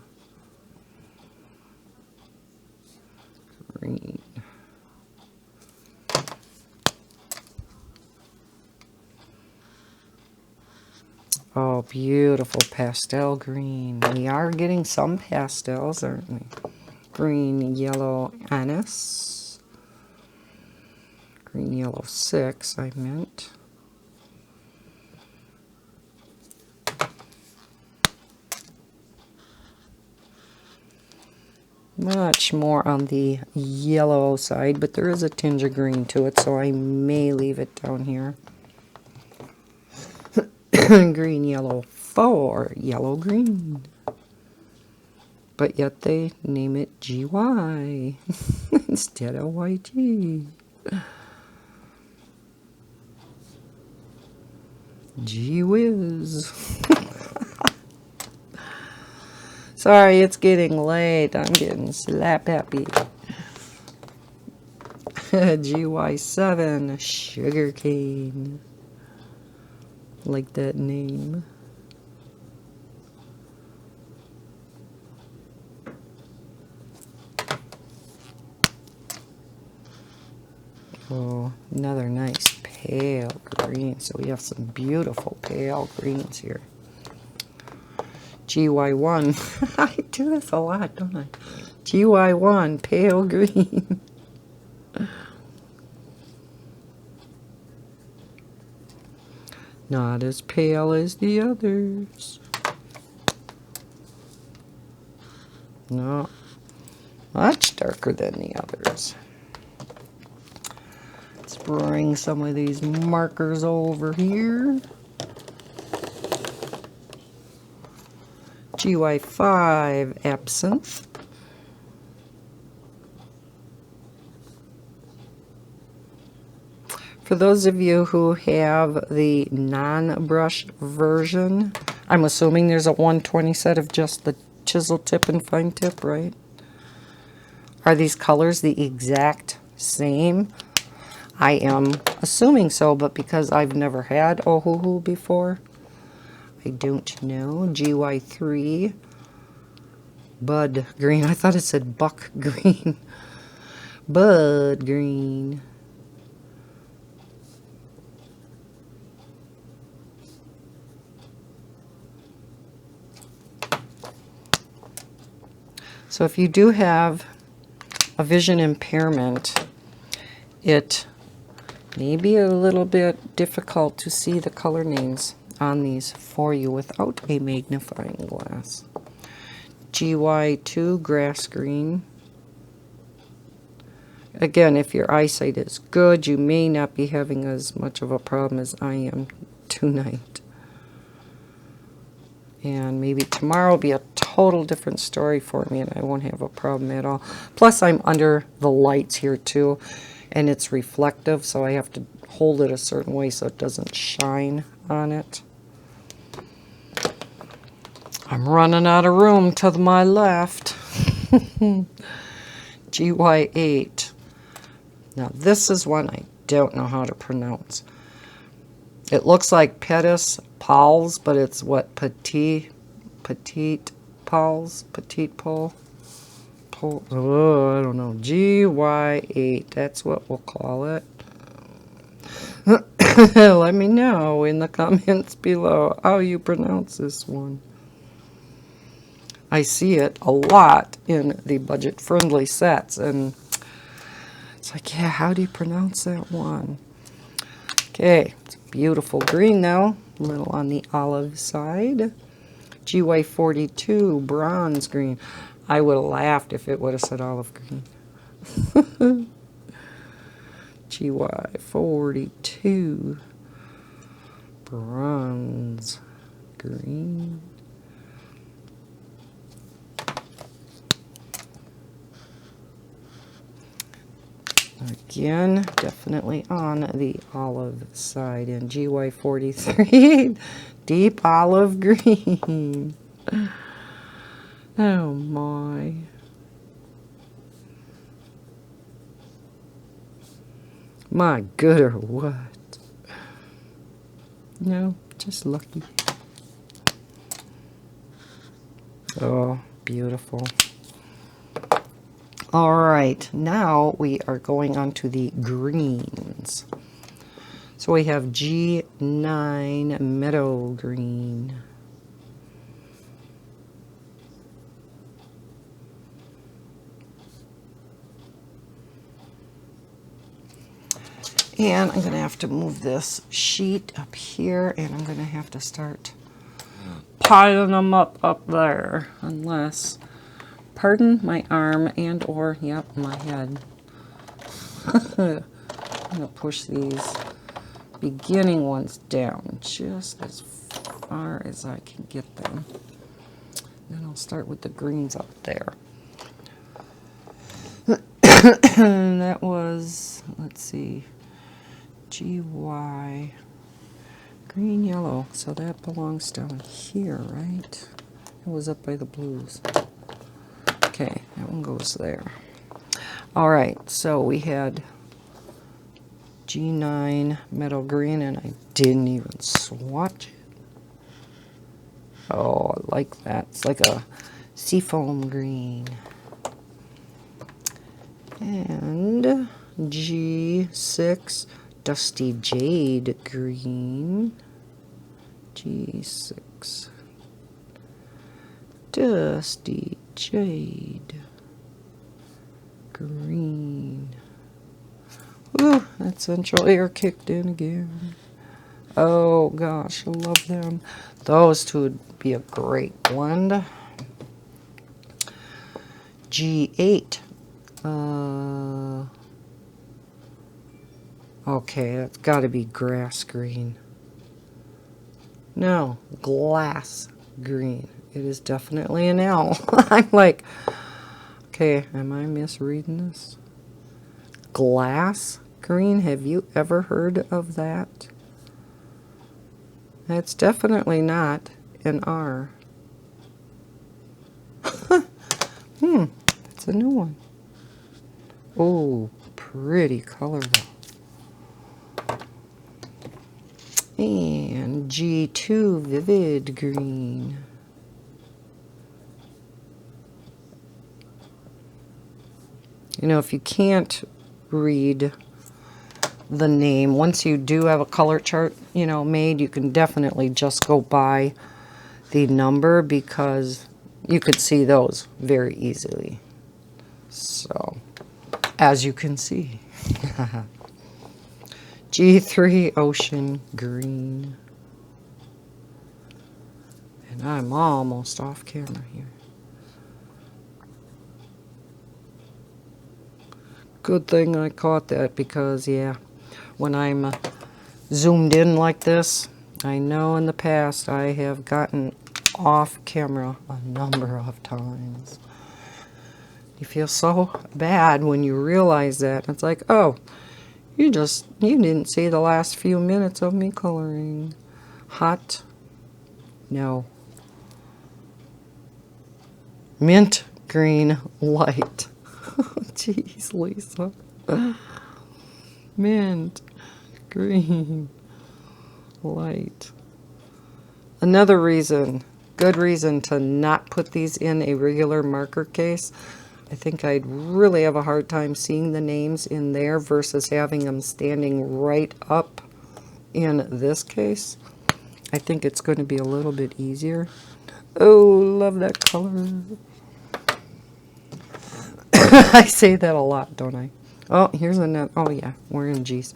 Green. Oh, beautiful pastel green. We are getting some pastels, aren't we? Green, yellow, anise. Green, yellow 6, I meant. Much more on the yellow side, but there is a tinge of green to it, so I may leave it down here. Green, yellow 4, yellow green. But yet they name it GY instead of YG. Gee whiz. Sorry, it's getting late. I'm getting slap happy. GY7 Sugarcane. Like that name. Oh, another nice pale green. So we have some beautiful pale greens here. GY1. I do this a lot, don't I? GY1 pale green. Not as pale as the others. No, much darker than the others. Let's bring some of these markers over here. GY5 Absinthe. For those of you who have the non-brush version, I'm assuming there's a 120 set of just the chisel tip and fine tip, right? Are these colors the exact same? I am assuming so, but because I've never had Ohuhu before, I don't know. GY3 Bud Green. I thought it said Buck Green. Bud Green. So if you do have a vision impairment, it may be a little bit difficult to see the color names on these for you without a magnifying glass. GY2 Grass Green. Again, if your eyesight is good, you may not be having as much of a problem as I am tonight. And maybe tomorrow will be a total different story for me and I won't have a problem at all. Plus I'm under the lights here too and it's reflective, so I have to hold it a certain way so it doesn't shine on it. I'm running out of room to my left. GY8. Now this is one I don't know how to pronounce. It looks like Pettis Pals, but it's what, petite Pals, petite pole. Oh, I don't know. GY8, that's what we'll call it. Let me know in the comments below how you pronounce this one. I see it a lot in the budget-friendly sets, and it's like, yeah, how do you pronounce that one? Okay, it's beautiful green now, a little on the olive side. GY42 Bronze Green. I would have laughed if it would have said olive green. GY42 Bronze Green. Again, definitely on the olive side. And GY43 Deep Olive Green. Oh my. My good or what? No, just lucky. Oh, beautiful. All right, now we are going on to the greens. So we have G9 Meadow Green. And I'm going to have to move this sheet up here, and I'm going to have to start piling them up there, unless, pardon my arm and or, yep, my head. I'm going to push these beginning ones down just as far as I can get them. Then I'll start with the greens up there. And that was, let's see, GY Green yellow, so that belongs down here, right? It was up by the blues. Okay, that one goes there. All right, so we had G9 metal green, and I didn't even swatch it. Oh, I like that. It's like a seafoam green. And G6 Dusty Jade green. G6 Dusty Jade green. Ooh, that central air kicked in again. Oh gosh, I love them. Those two would be a great blend. G8. Okay, that's got to be grass green. No, glass green. It is definitely an L. I'm like, okay, am I misreading this? Glass green? Have you ever heard of that? It's definitely not an R. It's a new one. Oh, pretty color though. And G2 Vivid Green. You know, if you can't read the name, once you do have a color chart, you know, made, you can definitely just go by the number because you could see those very easily. So, as you can see. G3 Ocean Green. And I'm almost off camera here. Good thing I caught that because, yeah, when I'm zoomed in like this, I know in the past I have gotten off camera a number of times. You feel so bad when you realize that. It's like, oh, you didn't see the last few minutes of me coloring. Hot? No. Mint green light. Jeez, Lisa. Mint green light. Another reason, good reason to not put these in a regular marker case. I think I'd really have a hard time seeing the names in there versus having them standing right up in this case. I think it's going to be a little bit easier. Oh, love that color. I say that a lot, don't I? Oh, here's another. Oh, yeah, we're in G's.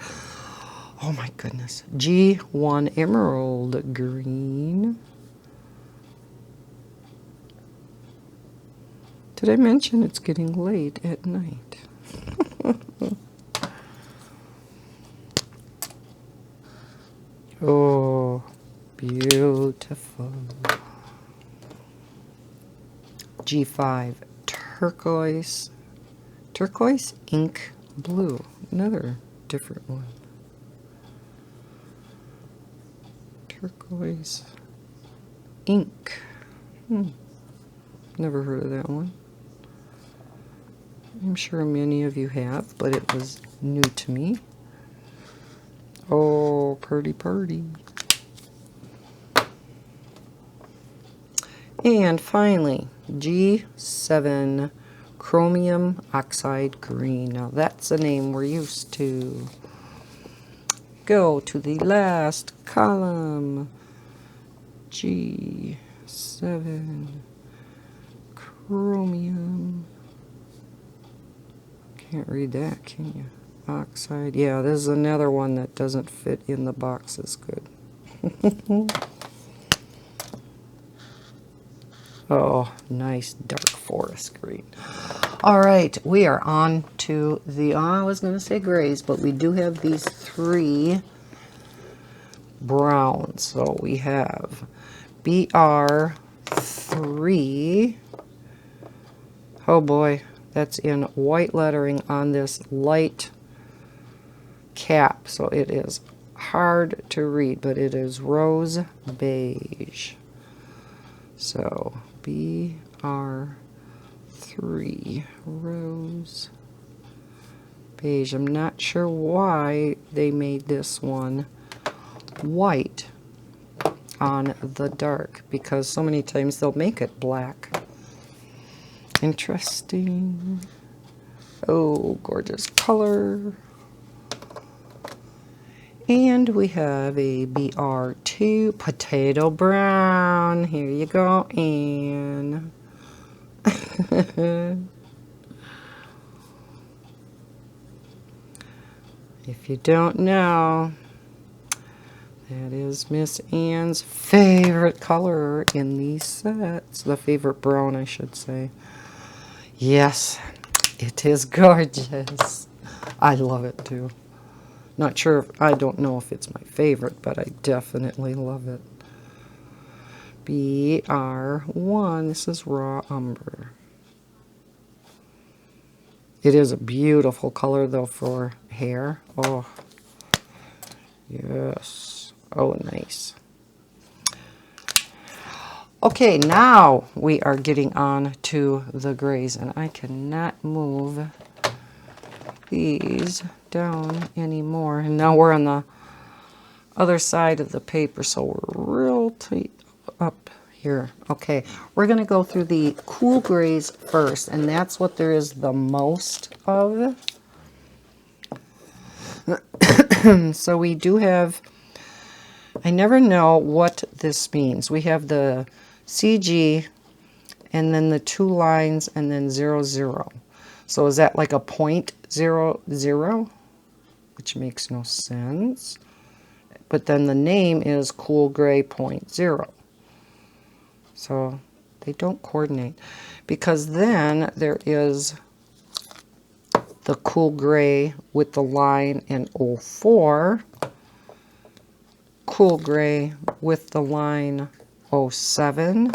Oh, my goodness. G1 Emerald Green. Did I mention it's getting late at night? Oh, beautiful. G5 Turquoise Ink Blue. Another different one. Turquoise Ink. Never heard of that one. I'm sure many of you have, but it was new to me. Oh, pretty, pretty. And finally, G7 Chromium Oxide Green. Now that's a name we're used to. Go to the last column. G7 Chromium. Can't read that, can you? Oxide. Yeah, this is another one that doesn't fit in the boxes good. Oh, nice dark forest green. All right, we are on to the, I was going to say grays, but we do have these three browns. So we have BR3. Oh boy, that's in white lettering on this light cap. So it is hard to read, but it is Rose Beige. So BR3 Rose Beige. I'm not sure why they made this one white on the dark, because so many times they'll make it black. Interesting. Oh, gorgeous color. And we have a BR2 Potato Brown. Here you go, Anne. If you don't know, that is Miss Anne's favorite color in these sets. The favorite brown, I should say. Yes, it is gorgeous. I love it too. Not sure, I don't know if it's my favorite, but I definitely love it. BR1, this is Raw Umber. It is a beautiful color though for hair. Oh, yes. Oh, nice. Okay, now we are getting on to the grays, and I cannot move these down anymore. And now we're on the other side of the paper, so we're real tight up here. Okay, we're going to go through the cool grays first, and that's what there is the most of. So we do have, I never know what this means. We have the CG, and then the 2 lines, and then 0, 0. So is that like a 0.00? Which makes no sense. But then the name is Cool Gray 0.0. So they don't coordinate. Because then there is the Cool Gray with the line in 04. Cool Gray with the line 07.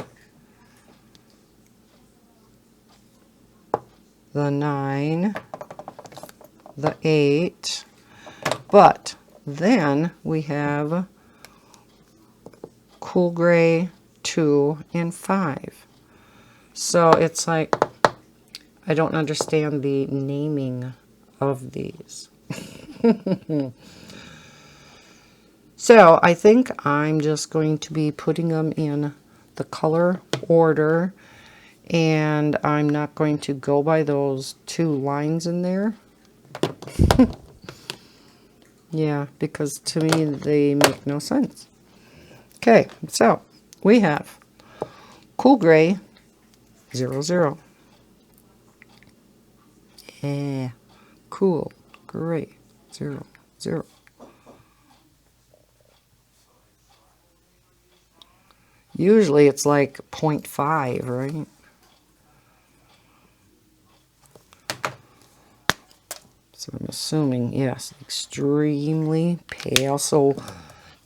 The 9. The 8. But then we have Cool Gray 2 and 5. So it's like, I don't understand the naming of these. So I think I'm just going to be putting them in the color order, and I'm not going to go by those 2 lines in there. Yeah, because to me they make no sense. Okay, so we have Cool Gray 00. Yeah, Cool Gray 00. Usually it's like 0.5, right? So I'm assuming, yes, extremely pale. So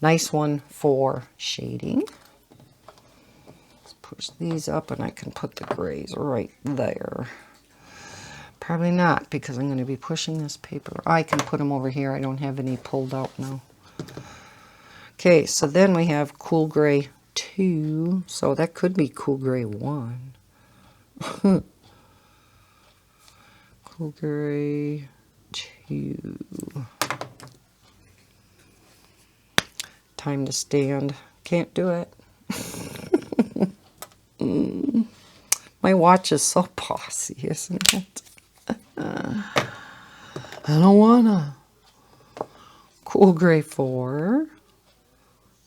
nice one for shading. Let's push these up, and I can put the grays right there. Probably not, because I'm going to be pushing this paper. I can put them over here. I don't have any pulled out now. Okay, so then we have Cool Gray 2. So that could be Cool Gray 1. Cool Gray 2. Time to stand. Can't do it. My watch is so bossy, isn't it? I don't wanna. Cool Gray 4.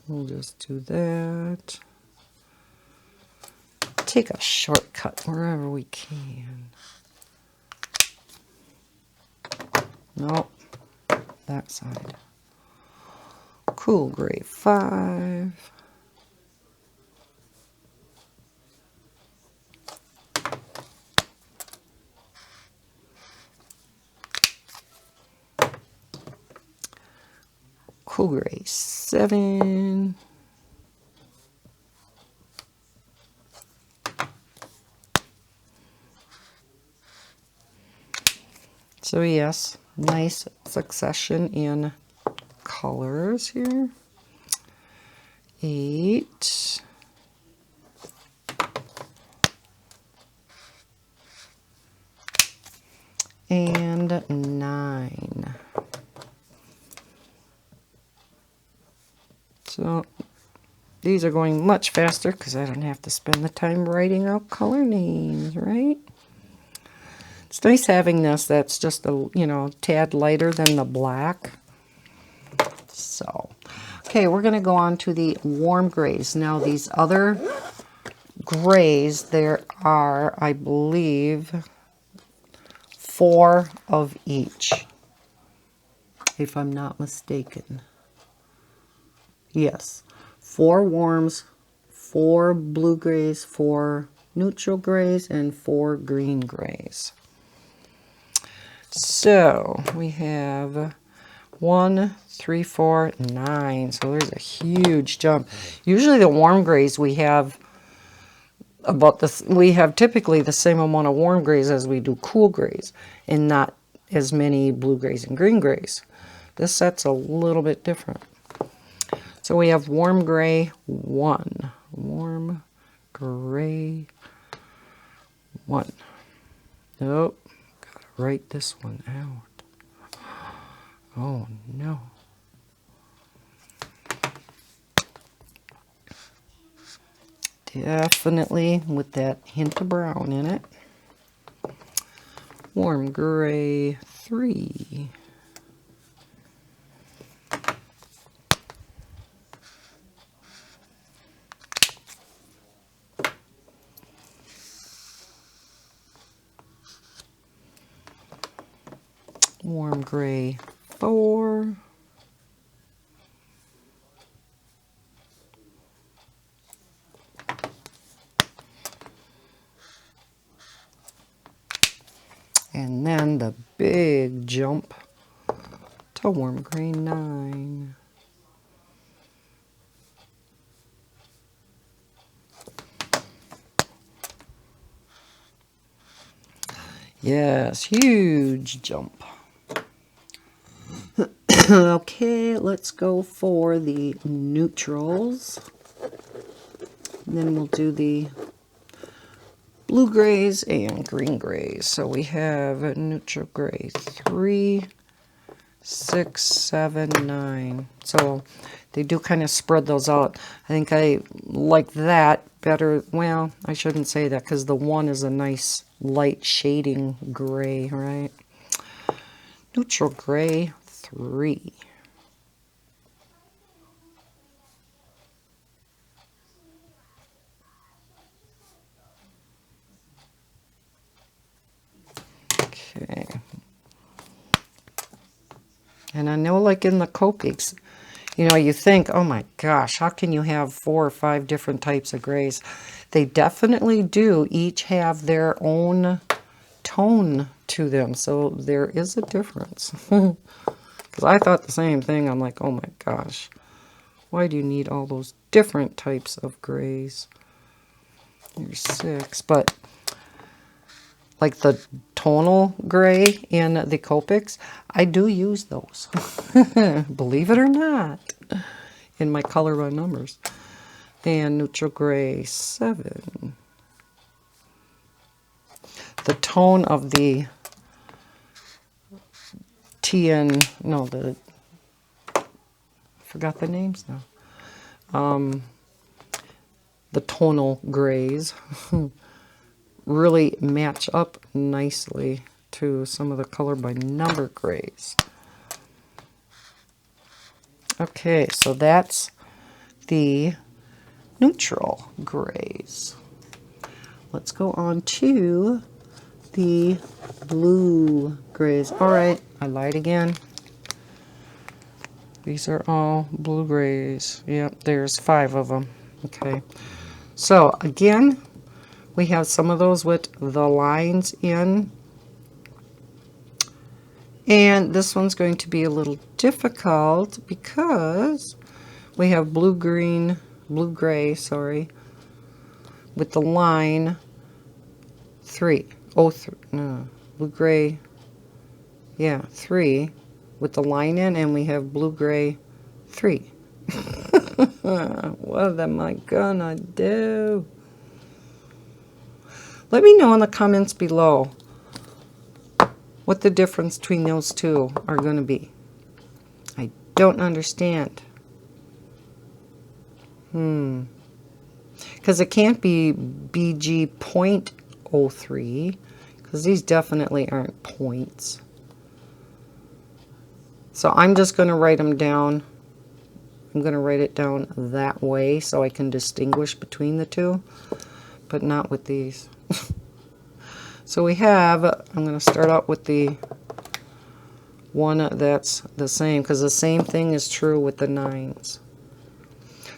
We'll just do that. Take a shortcut wherever we can. Nope. That side. Cool Gray 5. Cool Gray 7. So yes, nice succession in colors here. 8. And 9. So these are going much faster because I don't have to spend the time writing out color names, right? It's nice having this that's just a, you know, tad lighter than the black. So, okay, we're going to go on to the warm grays. Now these other grays, there are, I believe, 4 of each, if I'm not mistaken. Yes, 4 warms, 4 blue grays, 4 neutral grays, and 4 green grays. So we have 1, 3, 4, 9. So there's a huge jump. Usually the warm grays we have typically the same amount of warm grays as we do cool grays, and not as many blue grays and green grays. This set's a little bit different. So we have warm gray 1. Warm gray 1. Nope. Gotta write this one out. Oh no. Definitely with that hint of brown in it. Warm gray 3. Warm gray 4. And then the big jump to warm gray 9. Yes, huge jump. Okay, let's go for the neutrals. And then we'll do the blue grays and green grays. So we have a neutral gray 3, 6, 7, 9. So they do kind of spread those out. I think I like that better. Well, I shouldn't say that because the 1 is a nice light shading gray, right? Neutral gray 3. Okay. And I know, like in the Copics, you know, you think, oh my gosh, how can you have 4 or 5 different types of grays? They definitely do each have their own tone to them, so there is a difference. Because I thought the same thing. I'm like, oh my gosh, why do you need all those different types of grays? Here's 6, but like the tonal gray in the Copics, I do use those. Believe it or not, in my color by numbers. And neutral gray 7. The tone of the TN, no, I forgot the names now. The tonal grays really match up nicely to some of the color by number grays. Okay, so that's the neutral grays. Let's go on to the blue grays. All right, I lied again. These are all blue grays. Yep, there's 5 of them. Okay, so again, we have some of those with the lines in. And this one's going to be a little difficult because we have blue gray, sorry, with the line 3. No, blue gray, yeah, 3 with the line in, and we have blue gray 3. What am I gonna do? Let me know in the comments below what the difference between those two are going to be. I don't understand. Because it can't be BG.03, because these definitely aren't points. So I'm just going to write them down. I'm going to write it down that way so I can distinguish between the two, but not with these. So we have, I'm going to start out with the one that's the same, because the same thing is true with the 9s.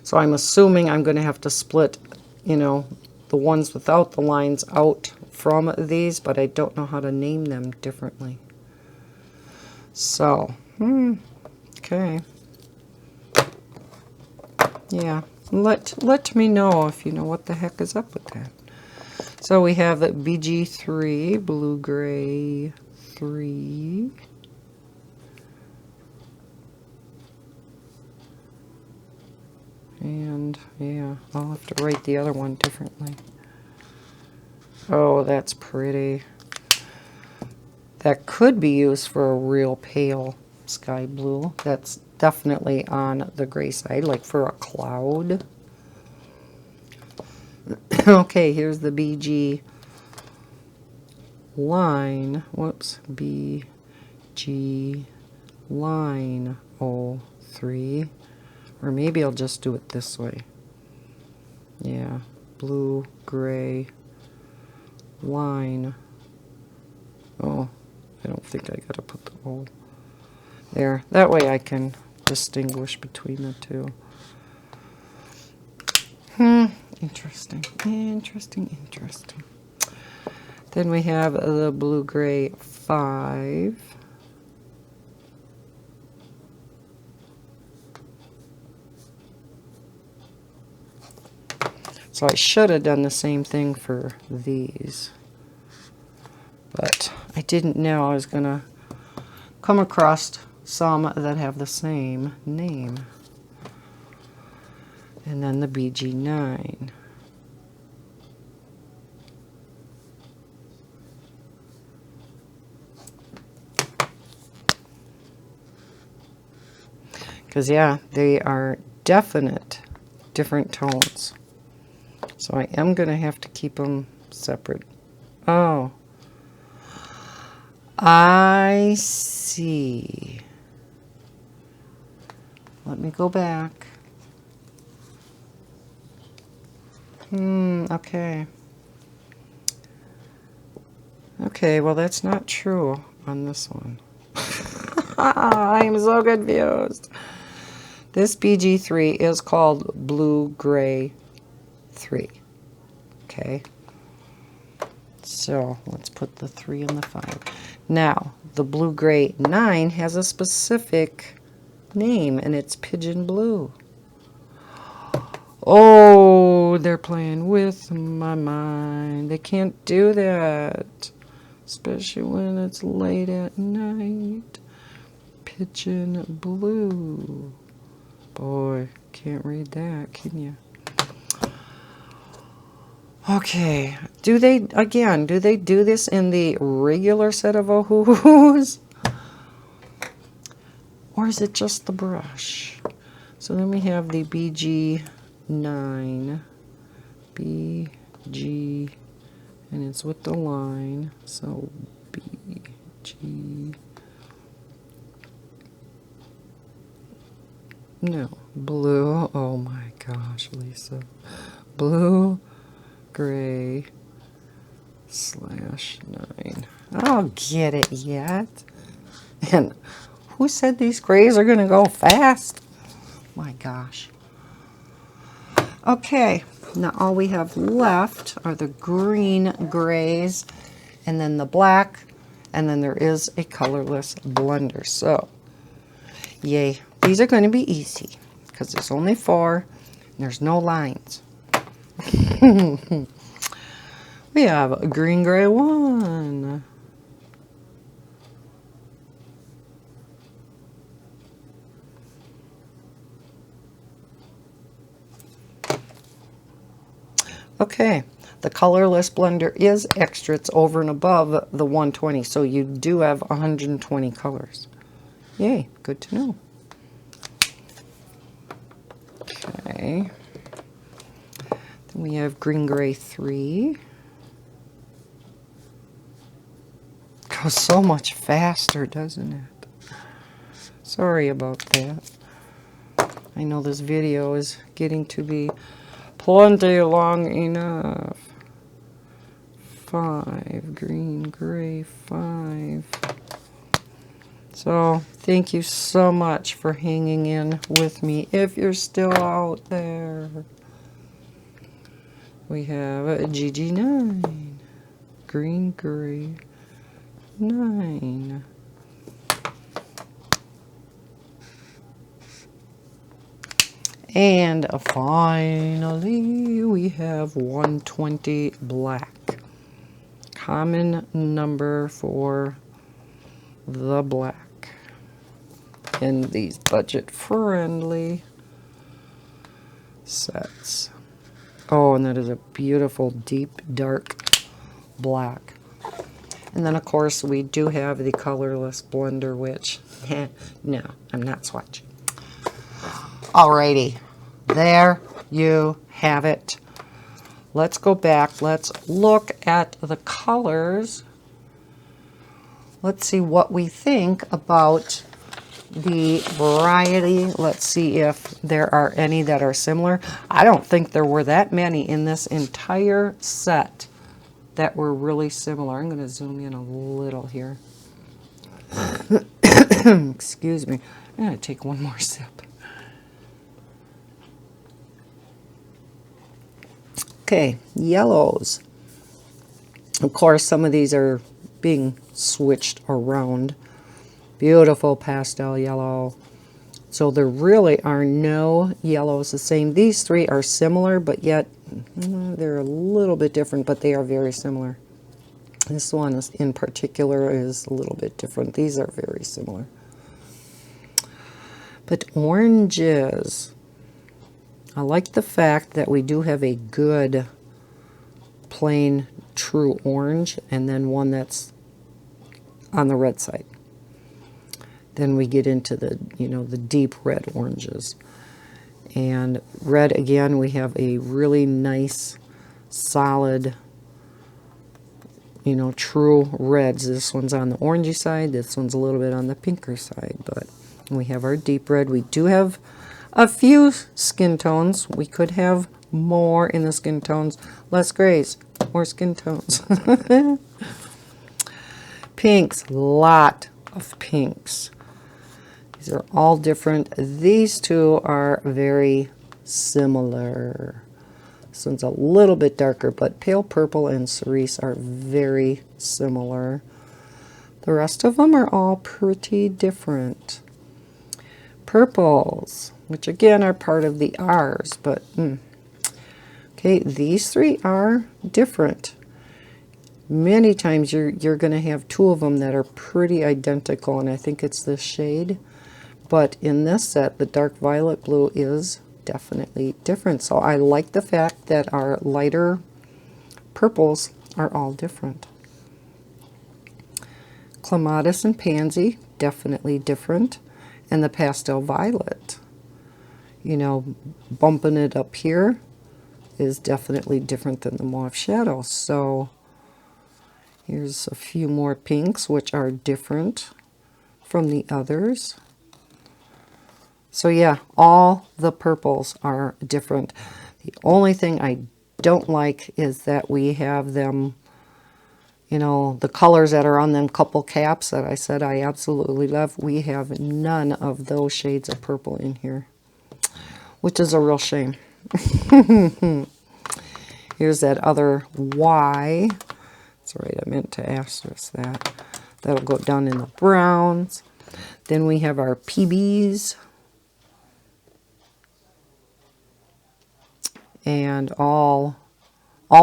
So I'm assuming I'm going to have to split, you know, the ones without the lines out from these, but I don't know how to name them differently. So, okay. Yeah, let me know if you know what the heck is up with that. So we have BG3, Blue Gray 3. And yeah, I'll have to write the other one differently. Oh, that's pretty. That could be used for a real pale sky blue. That's definitely on the gray side, like for a cloud. Okay, here's the BG line. Whoops, BG line 03. Or maybe I'll just do it this way. Yeah, blue, gray, line. Oh, I don't think I gotta put the O there. That way I can distinguish between the two. Interesting, interesting, interesting. Then we have the Blue Gray 5. So I should have done the same thing for these, but I didn't know I was going to come across some that have the same name. And then the BG9. Because, yeah, they are definite different tones. So I am going to have to keep them separate. Oh, I see. Let me go back. Okay. Okay, well that's not true on this one. I am so confused. This BG3 is called Blue Gray 3. Okay. So let's put the 3 and the 5. Now, the Blue Gray 9 has a specific name, and it's Pigeon Blue. Oh, they're playing with my mind. They can't do that, especially when it's late at night. Pigeon Blue. Boy, can't read that, can you? Okay, do they do this in the regular set of Ohuhus? Or is it just the brush? So then we have the BG9, BG, and it's with the line, so BG, no, blue, oh my gosh, Lisa, Blue Gray /9. I don't get it yet. And who said these grays are going to go fast? My gosh. Okay, now all we have left are the green grays, and then the black, and then there is a colorless blender. So, yay. These are going to be easy, because there's only 4, and there's no lines. We have a green gray 1. Okay, the colorless blender is extra. It's over and above the 120, so you do have 120 colors. Yay, good to know. Okay, then we have Green Gray 3. Goes so much faster, doesn't it? Sorry about that. I know this video is getting to be plenty long enough. 5, Green Gray 5. So, thank you so much for hanging in with me if you're still out there. We have a GG9, Green Gray 9. And finally, we have 120 Black. Common number for the black in these budget-friendly sets. Oh, and that is a beautiful, deep, dark black. And then, of course, we do have the colorless blender, which, no, I'm not swatching. Alrighty, there you have it. Let's go back. Let's look at the colors. Let's see what we think about the variety. Let's see if there are any that are similar. I don't think there were that many in this entire set that were really similar. I'm going to zoom in a little here. Excuse me. I'm going to take one more sip. Okay, yellows. Of course, some of these are being switched around. Beautiful pastel yellow. So there really are no yellows the same. These three are similar, but yet they're a little bit different, but they are very similar. This one is, in particular is a little bit different. These are very similar. But oranges. I like the fact that we do have a good plain true orange and then one that's on the red side. Then we get into the, the deep red oranges. And red, again, we have a really nice, solid, true reds. This one's on the orangey side. This one's a little bit on the pinker side. But we have our deep red. We do have a few skin tones. We could have more in the skin tones. Less grays, more skin tones. Pinks, lot of pinks. These are all different. These two are very similar. This one's a little bit darker, but pale purple and cerise are very similar. The rest of them are all pretty different. Purples, which again are part of the R's, but okay, these three are different. Many times you're going to have two of them that are pretty identical, and I think it's this shade. But in this set, the dark violet blue is definitely different. So I like the fact that our lighter purples are all different. Clematis and Pansy, definitely different. And the Pastel Violet, bumping it up here is definitely different than the Mauve Shadow. So here's a few more pinks, which are different from the others. So yeah, all the purples are different. The only thing I don't like is that we have them, the colors that are on them couple caps that I said I absolutely love. We have none of those shades of purple in here, which is a real shame. Here's that other Y. That's right, I meant to asterisk that. That'll go down in the browns. Then we have our PBs. And all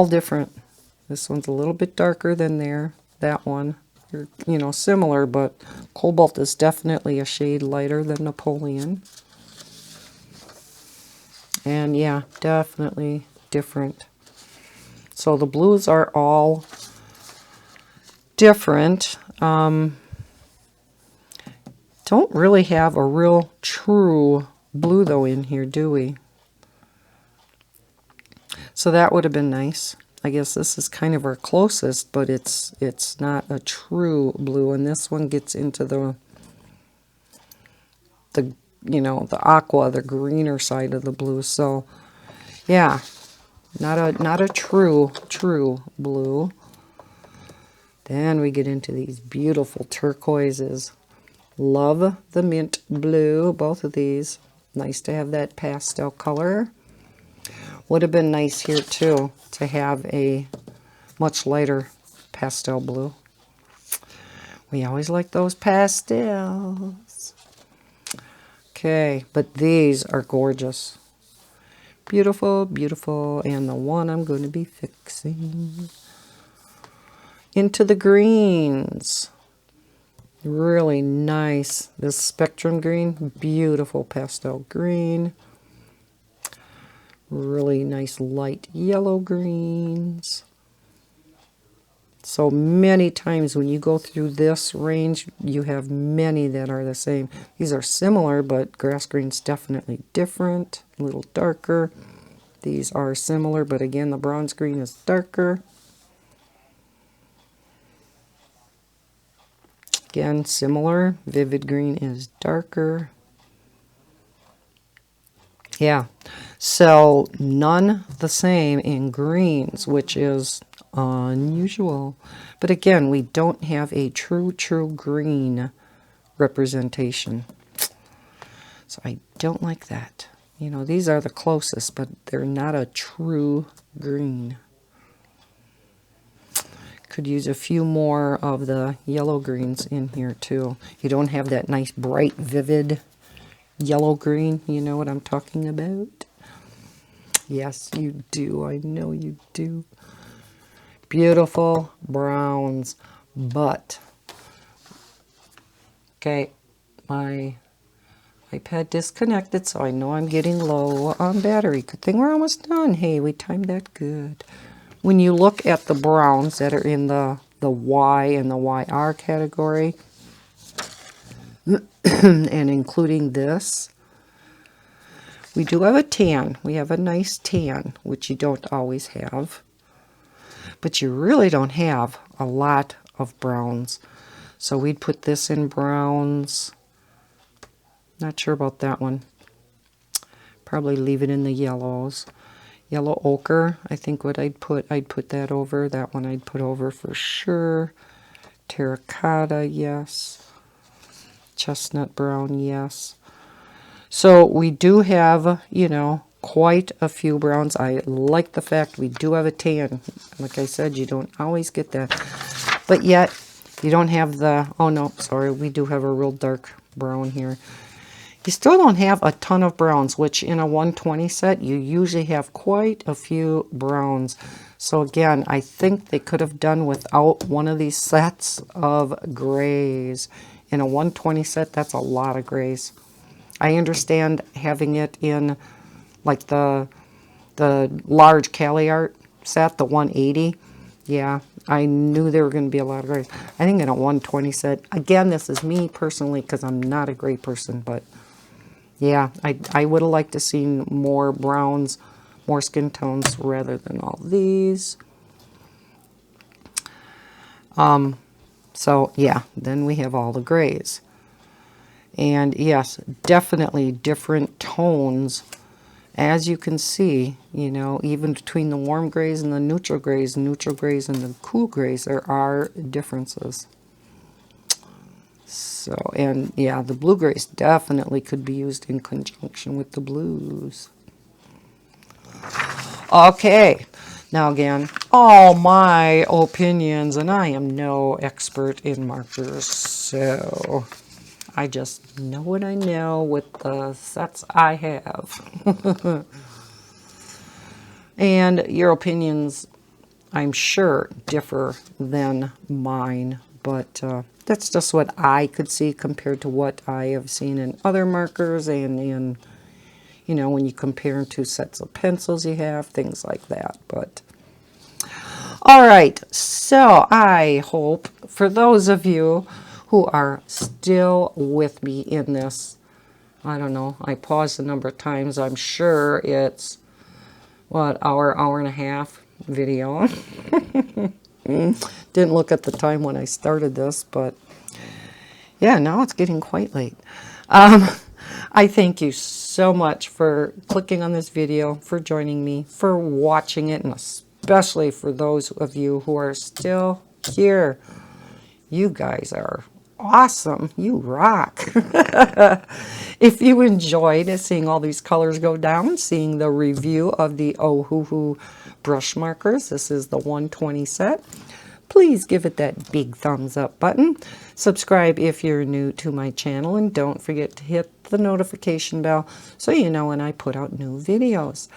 different. This one's a little bit darker than that one. They're, similar, but Cobalt is definitely a shade lighter than Napoleon. And yeah, definitely different. So the blues are all different. Don't really have a real true blue though in here, do we? So that would have been nice. I guess this is kind of our closest, but it's not a true blue, and this one gets into the you know, the aqua, the greener side of the blue. So yeah, not a true blue. Then we get into these beautiful turquoises. Love the mint blue, both of these. Nice to have that pastel color. Would have been nice here too to have a much lighter pastel blue. We always like those pastels. Okay, but these are gorgeous. Beautiful, beautiful. And the one I'm going to be fixing. Into the greens. Really nice. This spectrum green, beautiful pastel green. Really nice light yellow greens. So many times when you go through this range, you have many that are the same. These are similar, but grass green's definitely different, a little darker. These are similar, but again, the bronze green is darker. Again, similar. Vivid green is darker. Yeah, so none the same in greens, which is unusual. But again, we don't have a true green representation. So I don't like that. You know, these are the closest, but they're not a true green. Could use a few more of the yellow greens in here too. You don't have that nice bright vivid yellow green. You know what I'm talking about? Yes, you do. I know you do. Beautiful browns, but okay, my iPad disconnected, so I know I'm getting low on battery. Good thing we're almost done. Hey, we timed that good. When you look at the browns that are in the Y and the YR category, and including this, we do have a tan. We have a nice tan, which you don't always have. But you really don't have a lot of browns. So we'd put this in browns. Not sure about that one. Probably leave it in the yellows. Yellow ochre, I think what I'd put that over. That one I'd put over for sure. Terracotta, yes. Chestnut brown, yes. So we do have, you know, quite a few browns. I like the fact we do have a tan. Like I said, you don't always get that. But yet, you don't have the, oh no, sorry, we do have a real dark brown here. You still don't have a ton of browns, which in a 120 set, you usually have quite a few browns. So again, I think they could have done without one of these sets of grays. In a 120 set, that's a lot of grays. I understand having it in like the large Cali Art set, the 180. Yeah, I knew there were going to be a lot of grays. I think in a 120 set, again, this is me personally because I'm not a gray person, but yeah, I would have liked to see more browns, more skin tones rather than all these. So yeah, then we have all the grays. And yes, definitely different tones. As you can see, you know, even between the warm grays and the neutral grays and the cool grays, there are differences. So, and yeah, the blue grays definitely could be used in conjunction with the blues. Okay, now again, all my opinions, and I am no expert in markers, so I just know what I know with the sets I have. And your opinions, I'm sure, differ than mine, but that's just what I could see compared to what I have seen in other markers and in, you know, when you compare two sets of pencils you have, things like that. But All right, so I hope for those of you who are still with me in this, I don't know, I paused a number of times. I'm sure it's, what, hour and a half video. Didn't look at the time when I started this, but yeah, now it's getting quite late. I thank you so much for clicking on this video, for joining me, for watching it, and especially for those of you who are still here. You guys are awesome. You rock. If you enjoyed seeing all these colors go down, seeing the review of the Ohuhu brush markers, this is the 120 set, please give it that big thumbs up button. Subscribe if you're new to my channel, and don't forget to hit the notification bell so you know when I put out new videos.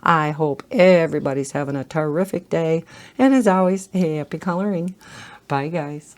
I hope everybody's having a terrific day, and as always, happy coloring. Bye, guys.